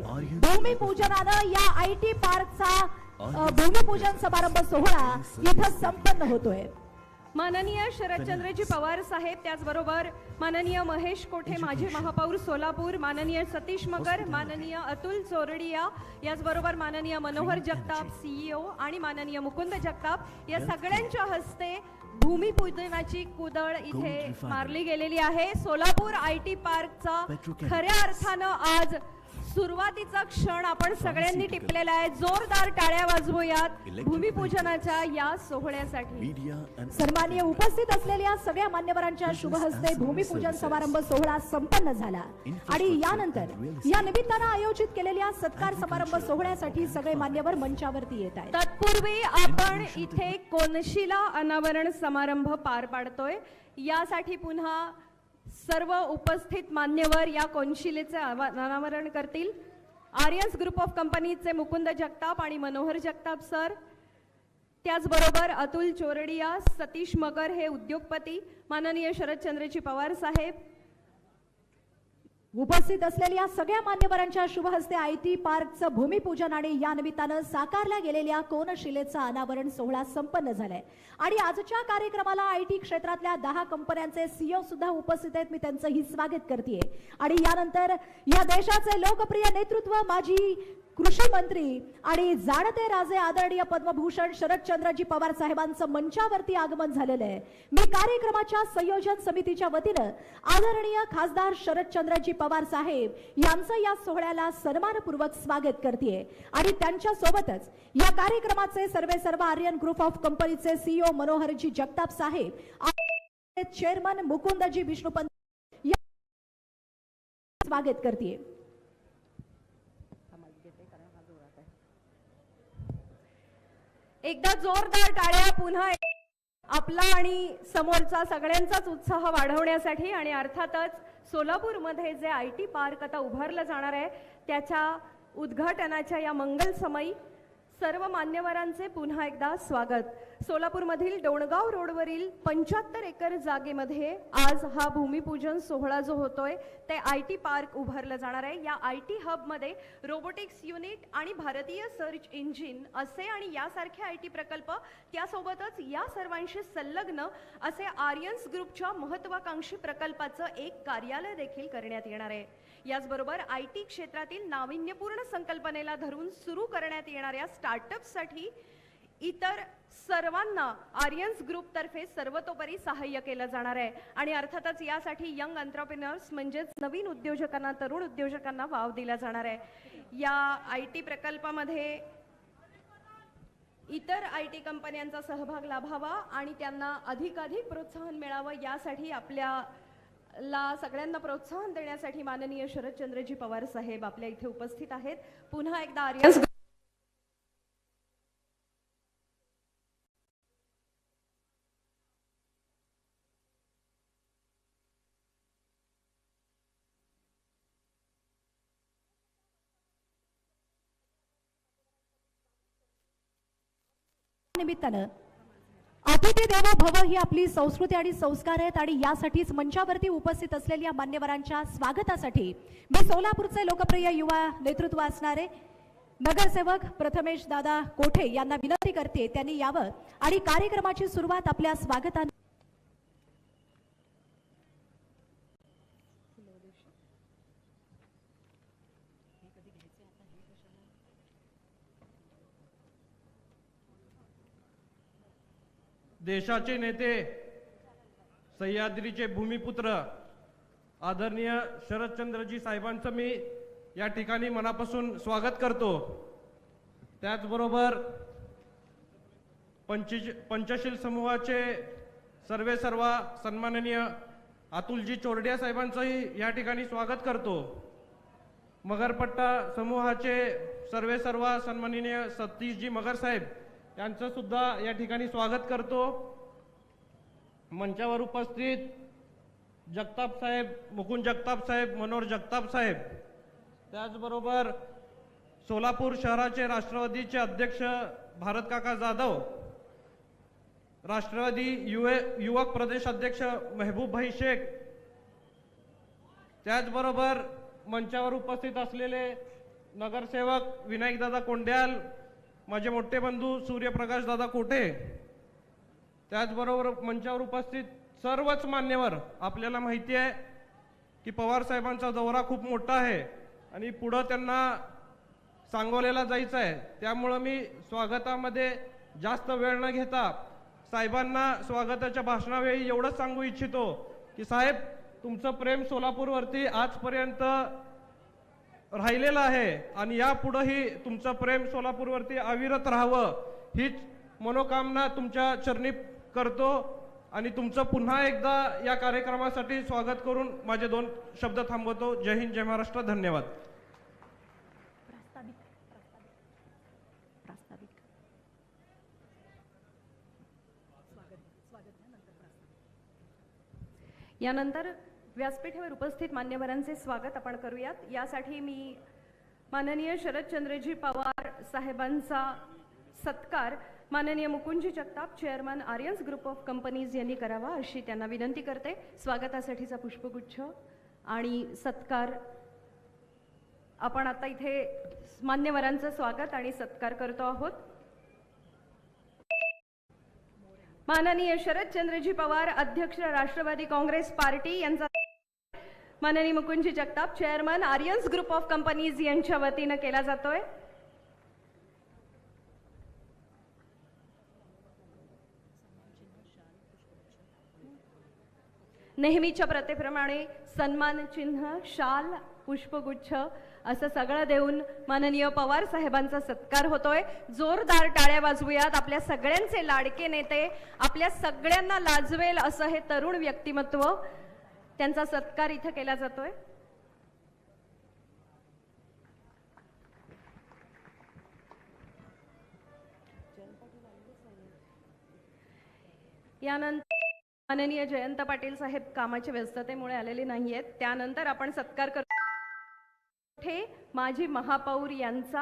भूमिपूजनानं या आयटी पार्कचा भूमिपूजन समारंभ सोहळा इथं संपन्न होतोय. माननीय शरदचंद्रजी पवार साहेब त्याचबरोबर माननीय महेश कोठे माजी महापौर सोलापूर, माननीय सतीश मगर, माननीय अतुल चोरडिया, याचबरोबर माननीय मनोहर जगताप CEO आणि माननीय मुकुंद जगताप या सगळ्यांच्या हस्ते भूमिपूजनाची कुदळ इथे मारली गेलेली आहे. सोलापूर आयटी पार्कचा खऱ्या अर्थानं आज सुरुवातीचा क्षण आपण सगळ्यांनी टिपलेला आहे. जोरदार टाळ्या वाजवूयात भूमिपूजनाच्या या सोहळ्यासाठी. सन्माननीय उपस्थित असलेल्या सगळ्या मान्यवरांच्या शुभ हस्ते भूमिपूजन समारंभ सोहळा संपन्न झाला आणि यानंतर या निमित्तानं आयोजित केलेल्या सत्कार समारंभ सोहळ्यासाठी सगळे मान्यवर मंचावरती येत आहेत. तत्पूर्वी आपण इथे कोनशिला अनावरण समारंभ पार पाडतोय. यासाठी पुन्हा सर्व उपस्थित मान्यवर या कोनशिलेचे अनावरण करतील. आर्यन्स ग्रुप ऑफ कंपनीचे मुकुंद जगताप आणि मनोहर जगताप सर त्याचबरोबर अतुल चोरडिया, सतीश मगर हे उद्योगपती, माननीय शरदचंद्रजी पवार साहेब, उपस्थित असलेल्या सगळ्या मान्यवरांच्या शुभ हस्ते आयटी पार्कचं भूमिपूजन आणि या निमित्तानं साकारल्या गेलेल्या कोनशिलेचा अनावरण सोहळा संपन्न झालाय आणि आजच्या कार्यक्रमाला आयटी क्षेत्रातल्या 10 कंपन्यांचे सीईओ सुद्धा उपस्थित आहेत. मी त्यांचंही स्वागत करते आणि यानंतर या देशाचे लोकप्रिय नेतृत्व माजी कृषी मंत्री आणि जाणते राजे आदरणीय पद्मभूषण शरदचंद्रजी पवार साहेबांचं मंचावरती आगमन झालेलं आहे. मी कार्यक्रमाच्या संयोजन समितीच्या वतीनं आदरणीय खासदार शरदचंद्रजी पवार साहेब यांचं या सोहळ्याला सन्मानपूर्वक स्वागत करते आणि त्यांच्या सोबतच या कार्यक्रमाचे सर्व आर्यन ग्रुप ऑफ कंपनीचे सीईओ मनोहरजी जगताप साहेब, चेअरमन मुकुंदजी विष्णुपंत स्वागत करते. एकदा जोरदार टाळ्या पुन्हा आपला आणि समोरचा सगळ्यांचाच उत्साह वाढवण्यासाठी आणि अर्थातच सोलापूरमध्ये जे आयटी पार्क आता उभारलं जाणार आहे त्याच्या उद्घाटनाच्या या मंगल समयी सर्व मान्यवरांचे पुन्हा एकदा स्वागत. सोलापूरमधील डोणगाव रोडवरील 75 एकर जागेमध्ये आज हा भूमिपूजन सोहळा जो होतोय ते आयटी पार्क उभारलं जाणार आहे. या आयटी हबमध्ये रोबोटिक्स युनिट आणि भारतीय सर्च इंजिन असे आणि यासारखे आयटी प्रकल्प, त्यासोबतच या सर्वांशी संलग्न असे आर्यन्स ग्रुपच्या महत्त्वाकांक्षी प्रकल्पाचं एक कार्यालय देखील करण्यात येणार आहे. याचबरोबर आयटी क्षेत्रातील नाविन्यपूर्ण संकल्पनेला धरून सुरू करण्यात येणाऱ्या स्टार्टअपसाठी इतर सर्वांना आर्यन्स ग्रुप तर्फे सर्वतोपरी सहाय्य केलं जाणार आहे आणि अर्थातच यासाठी यंग एंटरप्रेन्योर्स म्हणजेच नवीन उद्योजकांना, तरुण उद्योजकांना वाव दिला जाणार आहे. या आयटी प्रकल्पामध्ये इतर आयटी कंपन्यांचा सहभाग लाभावा आणि त्यांना अधिकाधिक प्रोत्साहन मिळावं यासाठी आपल्याला सगळ्यांना प्रोत्साहन देण्यासाठी माननीय शरदचंद्रजी पवार साहेब आपल्या इथे उपस्थित आहेत. पुन्हा एकदा आर्यन्स निमित्तानं अतिथी देवो भव ही आपली संस्कृती आणि संस्कार आहेत आणि यासाठीच मंचावरती उपस्थित असलेल्या मान्यवरांच्या स्वागतासाठी मी सोलापूरचे लोकप्रिय युवा नेतृत्व असणारे नगरसेवक प्रथमेश दादा कोठे यांना विनंती करते त्यांनी यावं आणि कार्यक्रमाची सुरुवात आपल्या स्वागताने देशाचे नेते, सह्याद्रीचे भूमिपुत्र आदरणीय शरदचंद्रजी साहेबांचं मी या ठिकाणी मनापासून स्वागत करतो. त्याचबरोबर पंचशील समूहाचे सर्व सन्माननीय अतुलजी चोरडिया साहेबांचंही या ठिकाणी स्वागत करतो. मगरपट्टा समूहाचे सर्व सन्माननीय सतीशजी मगर साहेब यांचं सुद्धा या ठिकाणी स्वागत करतो. मंचावर उपस्थित जगताप साहेब, मुकुंद जगताप साहेब, मनोहर जगताप साहेब, त्याचबरोबर सोलापूर शहराचे राष्ट्रवादीचे अध्यक्ष भारत काका जाधव, राष्ट्रवादी युवक प्रदेश अध्यक्ष महबूब भाई शेख, त्याचबरोबर मंचावर उपस्थित असलेले नगरसेवक विनायक दादा कोंड्याल, माझे मोठे बंधू सूर्यप्रकाश दादा कोठे, त्याचबरोबर मंचावर उपस्थित सर्वच मान्यवर. आपल्याला माहिती आहे की पवार साहेबांचा दौरा खूप मोठा आहे आणि पुढं त्यांना सांगोल्याला जायचं आहे. त्यामुळं मी स्वागतामध्ये जास्त वेळ न घेता साहेबांना स्वागताच्या भाषणावेळी एवढंच सांगू इच्छितो की साहेब, तुमचं प्रेम सोलापूरवरती आजपर्यंत राहिलेलं आहे आणि यापुढेही तुमचं प्रेम सोलापूरवरती अविरत राहावं हीच मनोकामना तुमच्या चरणी करतो आणि तुमचं पुन्हा एकदा या कार्यक्रमासाठी स्वागत करून माझे 2 शब्द थांबवतो. जय हिंद, जय महाराष्ट्र. धन्यवाद. यानंतर व्यासपीठावर उपस्थित मान्यवरांचे स्वागत आपण करूयात. यासाठी मी माननीय शरदचंद्रजी पवार साहेबांचा सत्कार माननीय Mukundji Jagtap chairman Aryans group of companies यांनी करावा अशी त्यांना विनंती करते. स्वागतासाठीचा पुष्पगुच्छ आणि सत्कार आपण आता इथे मान्यवरांचं स्वागत आणि सत्कार करतो आहोत. माननीय शरदचंद्रजी पवार अध्यक्ष राष्ट्रवादी काँग्रेस पार्टी यांचा माननीय Mukundji Jagtap chairman Aryans group of companies यांच्या वतीनं केला जातोय. नेहमीच्या प्रथेप्रमाणे सन्मान चिन्ह, शाल, पुष्पगुच्छ असं सगळं देऊन माननीय पवार साहेबांचा सत्कार होतोय. जोरदार टाळ्या वाजवूयात. आपल्या सगळ्यांचे लाडके नेते, आपल्या सगळ्यांना लाजवेल असं हे तरुण व्यक्तिमत्व, त्यांचा सत्कार इथं केला जातोय. यानंतर माननीय जयंत पाटील साहेब कामाच्या व्यस्ततेमुळे आलेले नाहीयेत. त्यानंतर आपण सत्कार करतो माजी महापौर यांचा.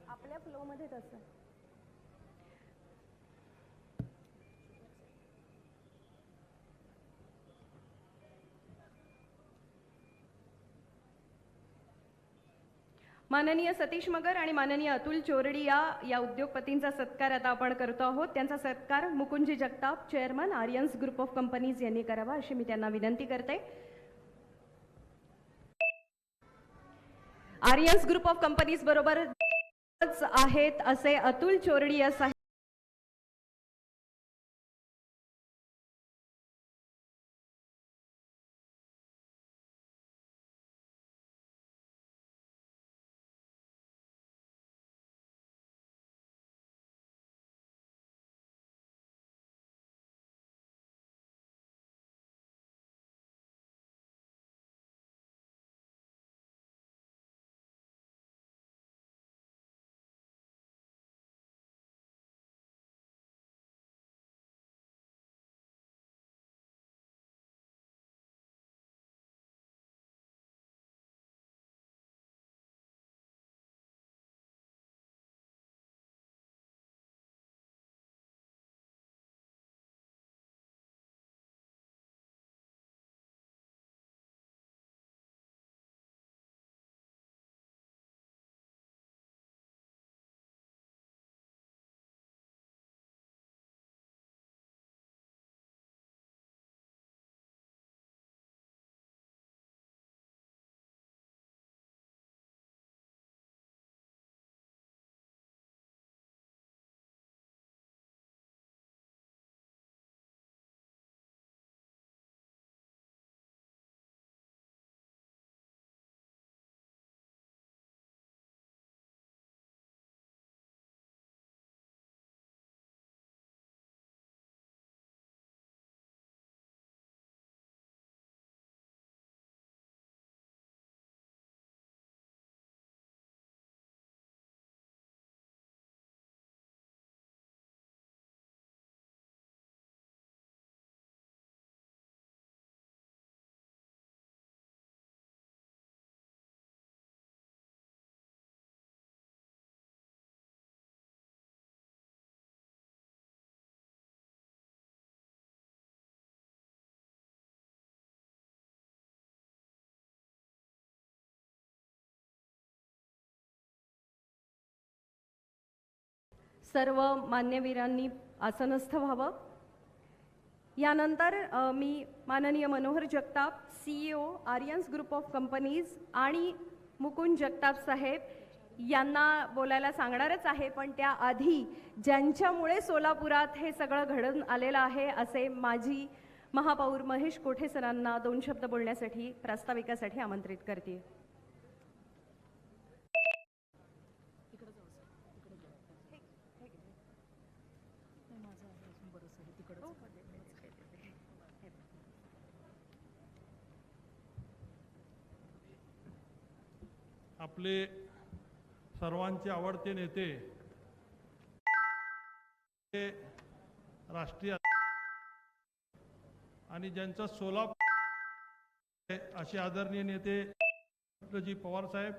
आपल्या फ्लो मध्ये तसं माननीय सतीश मगर आणि माननीय अतुल चोरडिया या उद्योगपतींचा सत्कार आता आपण करतो आहोत. त्यांचा सत्कार Mukundji Jagtap chairman Aryans group of companies यांनी करावा अशी मी त्यांना विनंती करते. आर्यन्स ग्रुप ऑफ कंपनीज बरोबर आहेत असे अतुल चोरडिया साहेब सर्व मान्यवीरांनी आसनस्थ व्हावं. यानंतर मी माननीय Manohar Jagtap CEO Aryans group of companies आणि मुकुंद जगताप साहेब यांना बोलायला सांगणारच आहे, पण त्याआधी ज्यांच्यामुळे सोलापुरात हे सगळं घडून आलेलं आहे असे माजी महापौर महेश कोठे सरांना 2 शब्द बोलण्यासाठी प्रास्ताविकासाठी आमंत्रित करते. आपले सर्वांचे आवडते नेते राष्ट्रीय आणि ज्यांचा सोलापूर असे आदरणीय नेते जी पवार साहेब,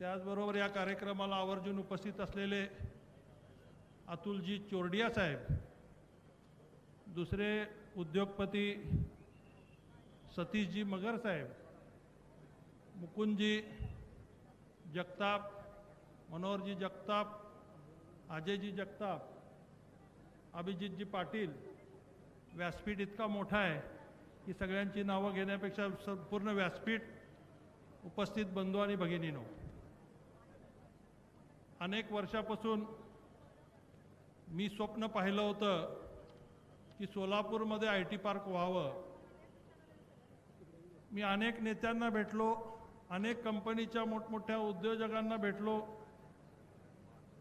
त्याचबरोबर या कार्यक्रमाला आवर्जून उपस्थित असलेले अतुलजी चोरडिया साहेब, दुसरे उद्योगपती सतीशजी मगर साहेब, मुकुंदजी जगताप, मनोहरजी जगताप, अजयजी जगताप, अभिजितजी पाटील. व्यासपीठ इतका मोठा आहे की सगळ्यांची नावं घेण्यापेक्षा संपूर्ण व्यासपीठ उपस्थित बंधू आणि भगिनीनो, अनेक वर्षापासून मी स्वप्न पाहिलं होतं की सोलापूरमध्ये IT पार्क व्हावं. मी अनेक नेत्यांना भेटलो, अनेक कंपनीच्या मोठमोठ्या उद्योजकांना भेटलो.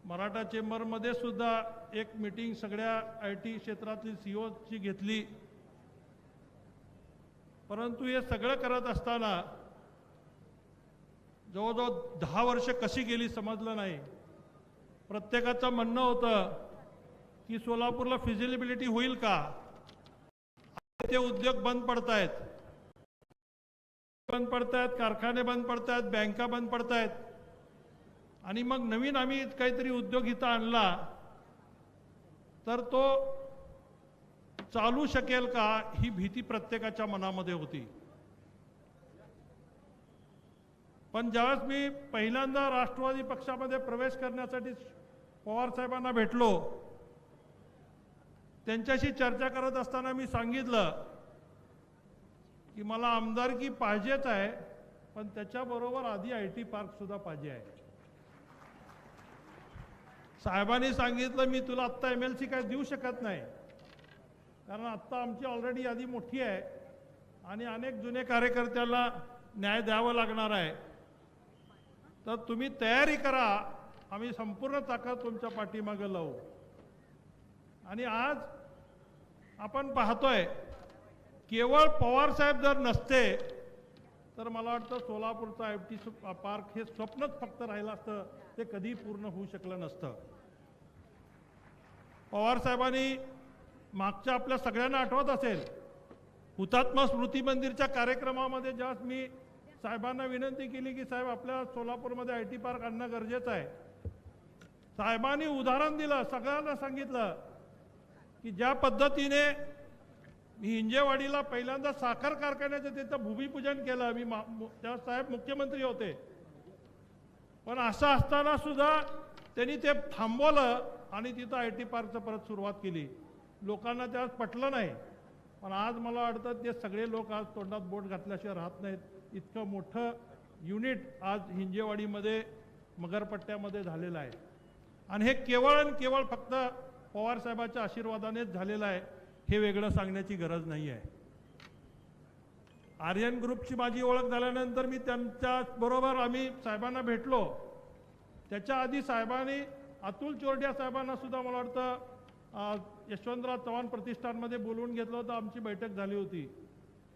मराठा चेंबरमध्ये सुद्धा एक मीटिंग सगळ्या IT क्षेत्रातली CEOची घेतली. परंतु हे सगळं करत असताना जवळजवळ 10 वर्ष कशी गेली समजलं नाही. प्रत्येकाचं म्हणणं होतं की सोलापूरला फिजिबिलिटी होईल का, ते उद्योग बंद पडतायत, कारखाने बंद पडतायत, बँका बंद पडतायत, आणि मग नवीन आम्ही काहीतरी उद्योग इथं आणला तर तो चालू शकेल का, ही भीती प्रत्येकाच्या मनामध्ये होती. पण ज्यावेळेस मी पहिल्यांदा राष्ट्रवादी पक्षामध्ये प्रवेश करण्यासाठी पवार साहेबांना भेटलो, त्यांच्याशी चर्चा करत असताना मी सांगितलं की मला आमदारकी पाहिजेच आहे, पण त्याच्याबरोबर आधी IT पार्क सुद्धा पाहिजे आहे. साहेबांनी सांगितलं मी तुला आत्ता MLC काय देऊ शकत नाही, कारण आत्ता आमची ऑलरेडी यादी मोठी आहे आणि अनेक जुने कार्यकर्त्याला न्याय द्यावा लागणार आहे. तर तुम्ही तयारी करा, आम्ही संपूर्ण ताकद तुमच्या पाठीमागे लावू. आणि आज आपण पाहतोय केवळ पवार साहेब जर नसते तर मला वाटतं सोलापूरचा IT पार्क हे स्वप्नच फक्त राहिलं असतं, ते कधी पूर्ण होऊ शकलं नसतं. पवार साहेबांनी मागच्या आपल्या सगळ्यांना आठवत असेल, हुतात्मा स्मृती मंदिरच्या कार्यक्रमामध्ये ज्यावेळेस मी साहेबांना विनंती केली की साहेब आपल्या सोलापूरमध्ये IT पार्क आणणं गरजेचं आहे, साहेबांनी उदाहरण दिलं, सगळ्यांना सांगितलं की ज्या पद्धतीने मी हिंजेवाडीला पहिल्यांदा साखर कारखान्याचं तिथं भूमिपूजन केलं, मी त्या साहेब मुख्यमंत्री होते, पण असं असताना सुद्धा त्यांनी ते थांबवलं आणि तिथं IT पार्कचं परत सुरुवात केली. लोकांना त्यास पटलं नाही, पण आज मला वाटतं ते सगळे लोक आज तोंडात बोट घातल्याशिवाय राहत नाहीत. इतकं मोठं युनिट आज हिंजेवाडीमध्ये मगरपट्ट्यामध्ये झालेलं आहे, आणि हे केवळ आणि केवळ फक्त पवार साहेबांच्या आशीर्वादानेच झालेलं आहे, हे वेगळं सांगण्याची गरज नाही आहे. आर्यन ग्रुपची माझी ओळख झाल्यानंतर मी त्यांच्या बरोबर आम्ही साहेबांना भेटलो. त्याच्या आधी साहेबांनी अतुल चोरडिया साहेबांना सुद्धा मला वाटतं यशवंतराव चव्हाण प्रतिष्ठानमध्ये बोलवून घेतलं होतं, आमची बैठक झाली होती.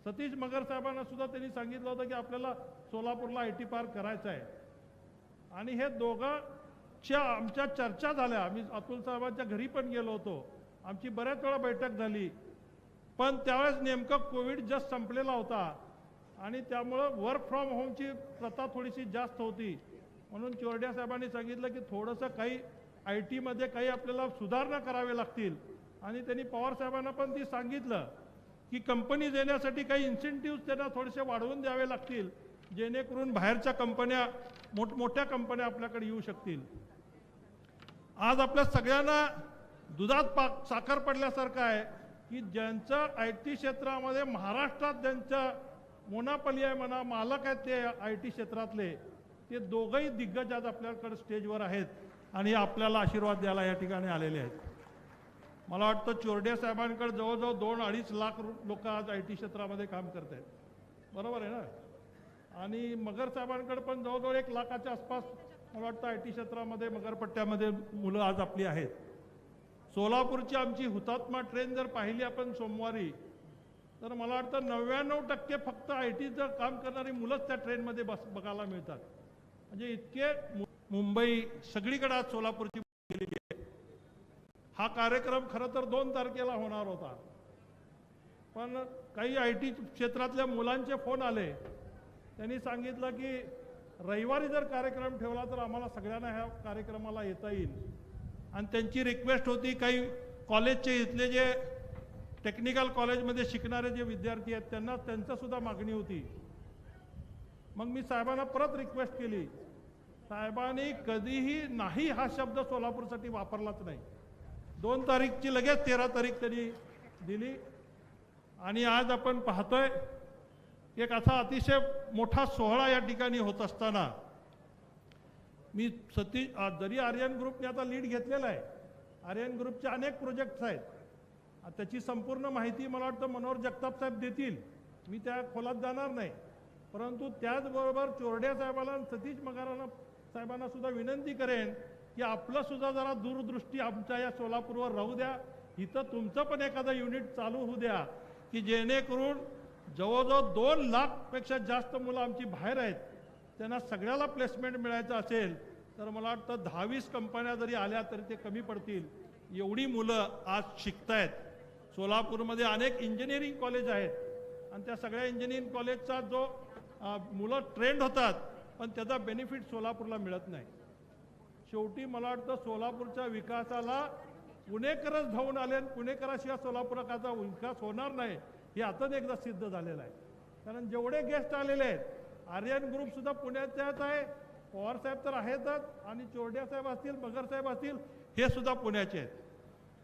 सतीश मगर साहेबांना सुद्धा त्यांनी सांगितलं होतं की आपल्याला सोलापूरला IT पार्क करायचं आहे, आणि हे दोघांच्या आमच्या चर्चा झाल्या. आम्ही अतुल साहेबांच्या घरी पण गेलो होतो, आमची बऱ्याच वेळा बैठक झाली, पण त्यावेळेस नेमकं कोविड जस्ट संपलेला होता आणि त्यामुळं वर्क फ्रॉम होमची प्रथा थोडीशी जास्त होती. म्हणून चोरडिया साहेबांनी सांगितलं की थोडंसं काही IT मध्ये काही आपल्याला सुधारणा करावे लागतील, आणि त्यांनी पवार साहेबांना पण ती सांगितलं की कंपनी देण्यासाठी काही इन्सेंटिव्ह त्यांना थोडेसे वाढवून द्यावे लागतील, जेणेकरून बाहेरच्या कंपन्या मोठमोठ्या कंपन्या आपल्याकडे येऊ शकतील. आज आपल्या सगळ्यांना दुधात साखर पडल्यासारखं आहे की ज्यांचं IT क्षेत्रामध्ये महाराष्ट्रात ज्यांचं मोनोपोली आहे म्हणा, मालक आहेत ते IT क्षेत्रातले, ते दोघंही दिग्गज आज आपल्याकडे स्टेजवर आहेत आणि आपल्याला आशीर्वाद द्यायला या ठिकाणी आलेले आहेत. मला वाटतं चोरडिया साहेबांकडे जवळजवळ 2-2.5 लाख लोक आज IT क्षेत्रामध्ये काम करत आहेत, बरोबर आहे ना. आणि मगर साहेबांकडे पण जवळजवळ 1 लाखाच्या आसपास मला वाटतं IT क्षेत्रामध्ये मगरपट्ट्यामध्ये मुलं आज आपली आहेत. सोलापूरची आमची हुतात्मा ट्रेन जर पाहिली आपण सोमवारी, तर मला वाटतं 99% फक्त ITचं काम करणारी मुलंच त्या ट्रेनमध्ये बघायला मिळतात. म्हणजे इतके मुंबई सगळीकडे आज सोलापूरची गेलेली आहे. हा कार्यक्रम खरं तर 2 तारखेला होणार होता, पण काही IT क्षेत्रातल्या मुलांचे फोन आले. त्यांनी सांगितलं की रविवारी जर कार्यक्रम ठेवला तर आम्हाला सगळ्यांना ह्या कार्यक्रमाला येता येईल. आणि त्यांची रिक्वेस्ट होती, काही कॉलेजचे इथले जे टेक्निकल कॉलेजमध्ये शिकणारे जे विद्यार्थी आहेत त्यांना त्यांच्यासुद्धा मागणी होती. मग मी साहेबांना परत रिक्वेस्ट केली. साहेबांनी कधीही नाही हा शब्द सोलापूरसाठी वापरलाच नाही. 2 तारीखची लगेच 13 तारीख त्यांनी दिली. आणि आज आपण पाहतोय एक असा अतिशय मोठा सोहळा या ठिकाणी होत असताना मी जरी आर्यन ग्रुपने आता लीड घेतलेला आहे, आर्यन ग्रुपचे अनेक प्रोजेक्ट्स आहेत, त्याची संपूर्ण माहिती मला वाटतं मनोहर जगताप साहेब देतील, मी त्या खोलात जाणार नाही. परंतु त्याचबरोबर चोरड्या साहेबांना आणि सतीश मगारांना साहेबांना सुद्धा विनंती करेन की आपलं सुद्धा जरा दूरदृष्टी आमच्या या सोलापूरवर राहू द्या. इथं तुमचं पण एखादं युनिट चालू होऊ द्या की जेणेकरून जवळजवळ 2 लाखपेक्षा जास्त मुलं आमची बाहेर आहेत, त्यांना सगळ्याला प्लेसमेंट मिळायचं असेल तर मला वाटतं 10-20 कंपन्या जरी आल्या तरी ते कमी पडतील. एवढी मुलं आज शिकतायत. सोलापूरमध्ये अनेक इंजिनिअरिंग कॉलेज आहेत आणि त्या सगळ्या इंजिनिअरिंग कॉलेजचा जो मुलं ट्रेंड होतात पण त्याचा बेनिफिट सोलापूरला मिळत नाही. शेवटी मला वाटतं सोलापूरच्या विकासाला पुणेकरच धावून आले आणि पुणेकराशिवाय सोलापुराचा विकास होणार नाही हे आताच एकदा सिद्ध झालेलं आहे. कारण जेवढे गेस्ट आलेले आहेत, आर्यन ग्रुप सुद्धा पुण्याच्याच आहे, पवार साहेब तर आहेतच, आणि चोरड्या साहेब असतील, मगर साहेब असतील, हे सुद्धा पुण्याचे आहेत.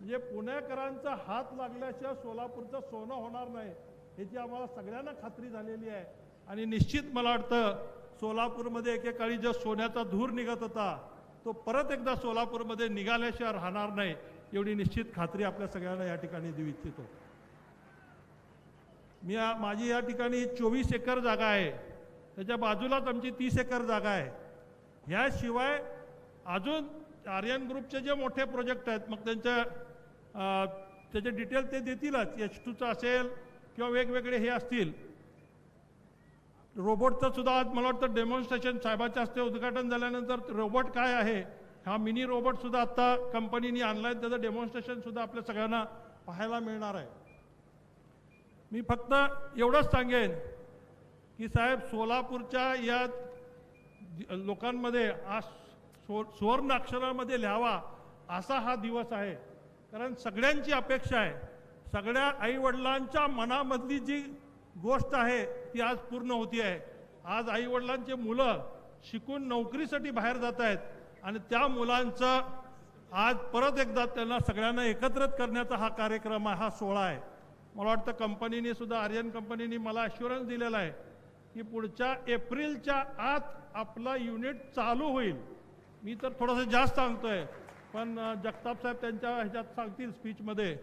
म्हणजे पुणेकरांचा हात लागल्याशिवाय सोलापूरचं सोनं होणार नाही याची आम्हाला सगळ्यांना खात्री झालेली आहे. आणि निश्चित मला वाटतं सोलापूरमध्ये एकेकाळी जो सोन्याचा धूर निघत होता तो परत एकदा सोलापूरमध्ये निघाल्याशिवाय राहणार नाही एवढी निश्चित खात्री आपल्या सगळ्यांना या ठिकाणी देऊ इच्छितो. माझी या ठिकाणी 24 एकर जागा आहे, त्याच्या बाजूलाच आमची 30 एकर जागा आहे. ह्याशिवाय अजून आर्यन ग्रुपचे जे मोठे प्रोजेक्ट आहेत मग त्याचे डिटेल ते देतीलच. H2चं असेल किंवा वेगवेगळे हे असतील. रोबोटचं सुद्धा आज मला वाटतं डेमॉन्स्ट्रेशन साहेबाच्या हस्ते उद्घाटन झाल्यानंतर रोबोट काय आहे हा मिनी रोबोट सुद्धा आत्ता कंपनीने आणला आहे, त्याचं डेमॉन्स्ट्रेशन सुद्धा आपल्या सगळ्यांना पाहायला मिळणार आहे. मी फक्त एवढंच सांगेन की साहेब सोलापूरच्या या लोकांमध्ये आज सुवर्ण अक्षरामध्ये लिहावा असा हा दिवस आहे. कारण सगळ्यांची अपेक्षा आहे, सगळ्या आईवडिलांच्या मनामधली जी गोष्ट आहे ती आज पूर्ण होती आहे. आज आईवडिलांचे मुलं शिकून नोकरीसाठी बाहेर जात आहेत आणि त्या मुलांचं आज परत एकदा त्यांना सगळ्यांना एकत्रित करण्याचा हा कार्यक्रम आहे, हा सोहळा आहे. मला वाटतं कंपनीने सुद्धा आर्यन कंपनीने मला अश्युरन्स दिलेला आहे की पुढच्या एप्रिलच्या आत आपला युनिट चालू होईल. मी तर थोडंसं जास्त सांगतोय पण जगताप साहेब त्यांच्या ह्याच्यात सांगतील स्पीचमध्ये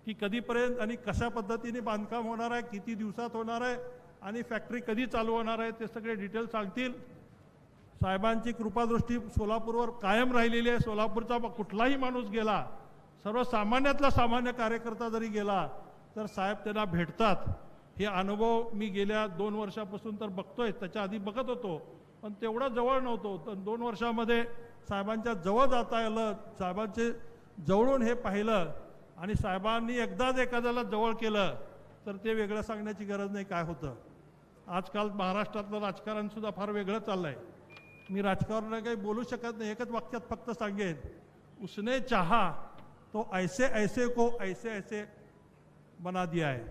की कधीपर्यंत आणि कशा पद्धतीने बांधकाम होणार आहे, किती दिवसात होणार आहे आणि फॅक्टरी कधी चालू होणार आहे ते सगळे डिटेल सांगतील. साहेबांची कृपादृष्टी सोलापूरवर कायम राहिलेली आहे. सोलापूरचा कुठलाही माणूस गेला, सर्वसामान्यातला सामान्य कार्यकर्ता जरी गेला तर साहेब त्यांना भेटतात. हे अनुभव मी गेल्या 2 वर्षापासून तर बघतोय, त्याच्या आधी बघत होतो पण तेवढा जवळ नव्हतो. तर 2 वर्षामध्ये साहेबांच्या जवळ जाता आलं, साहेबांचे जवळून हे पाहिलं आणि साहेबांनी एकदाच एखाद्याला जवळ केलं तर ते वेगळं सांगण्याची गरज नाही काय होतं. आजकाल महाराष्ट्रातलं राजकारण सुद्धा फार वेगळं चाललं आहे. मी राजकारणाला काही बोलू शकत नाही, एकच वाक्यात फक्त सांगेन, उसने चाहा तो ऐसे ऐसे को ऐसे ऐसे बना दिया है.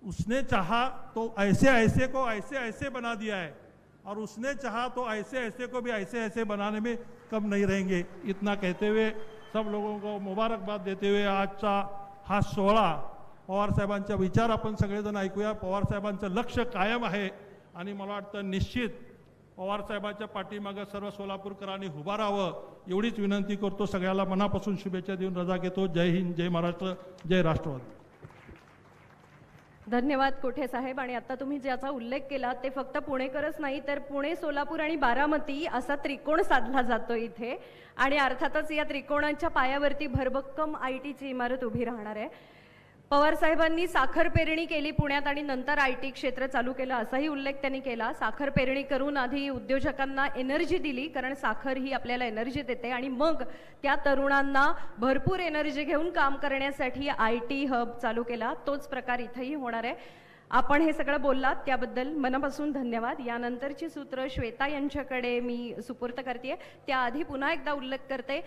उसने चाहा तो ऐसे ऐसे को ऐसे ऐसे बना दिया है और उसने चाहा तो ऐसे ऐसे को भी ऐसे ऐसे बनाने में कम नहीं रहेंगे. इतना कहते हुए सब लोगों को मुबारकबाद देते हुए आजचा हा सोहळा पवार साहेबांचा विचार आपण सगळेजण ऐकूया. पवार साहेबांचं लक्ष कायम आहे आणि मला वाटतं निश्चित पवार साहेबांच्या पाठीमागे सर्व सोलापूरकरांनी उभा राहावं एवढीच विनंती करतो. सगळ्याला मनापासून शुभेच्छा देऊन रजा घेतो. जय हिंद, जय महाराष्ट्र, जय राष्ट्रवादी. धन्यवाद कोठे साहेब. आणि आता तुम्ही ज्याचा उल्लेख केला ते फक्त पुणेकरच नाही तर पुणे, सोलापूर आणि बारामती असा त्रिकोण साधला जातो इथे. आणि अर्थातच या त्रिकोणाच्या पायावरती भरभक्कम ITची इमारत उभी राहणार आहे. पवार साहेबांनी साखर पेरणी केली पुण्यात आणि नंतर IT क्षेत्र चालू केलं असाही उल्लेख त्यांनी केला. साखर पेरणी करून आधी उद्योजकांना एनर्जी दिली, कारण साखर ही आपल्याला एनर्जी देते, आणि मग त्या तरुणांना भरपूर एनर्जी घेऊन काम करण्यासाठी IT हब चालू केला. तोच प्रकार इथंही होणार आहे. आपण हे सगळं बोललात त्याबद्दल मनापासून धन्यवाद. यानंतरची सूत्र श्वेता यांच्याकडे मी सुपूर्त करते. त्याआधी पुन्हा एकदा उल्लेख करते,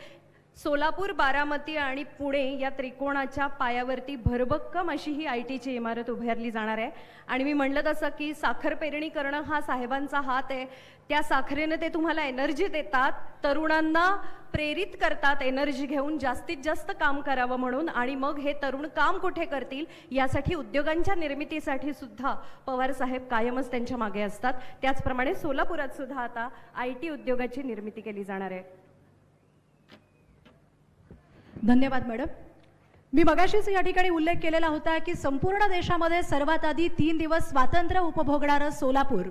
सोलापूर, बारामती आणि पुणे या त्रिकोणाच्या पायावरती भरभक्कम अशी ही ITची इमारत उभारली जाणार आहे. आणि मी म्हणलं तसं की साखर पेरणी करणं हा साहेबांचा हात आहे. त्या साखरेनं ते तुम्हाला एनर्जी देतात, तरुणांना प्रेरित करतात एनर्जी घेऊन जास्तीत जास्त काम करावं म्हणून. आणि मग हे तरुण काम कुठे करतील यासाठी उद्योगांच्या निर्मितीसाठी सुद्धा पवार साहेब कायमच त्यांच्या मागे असतात. त्याचप्रमाणे सोलापुरात सुद्धा आता IT उद्योगाची निर्मिती केली जाणार आहे. धन्यवाद मॅडम. मी मगाशीच या ठिकाणी उल्लेख केलेला होता की संपूर्ण देशामध्ये सर्वात आधी 3 दिवस स्वातंत्र्य उपभोगणारं सोलापूर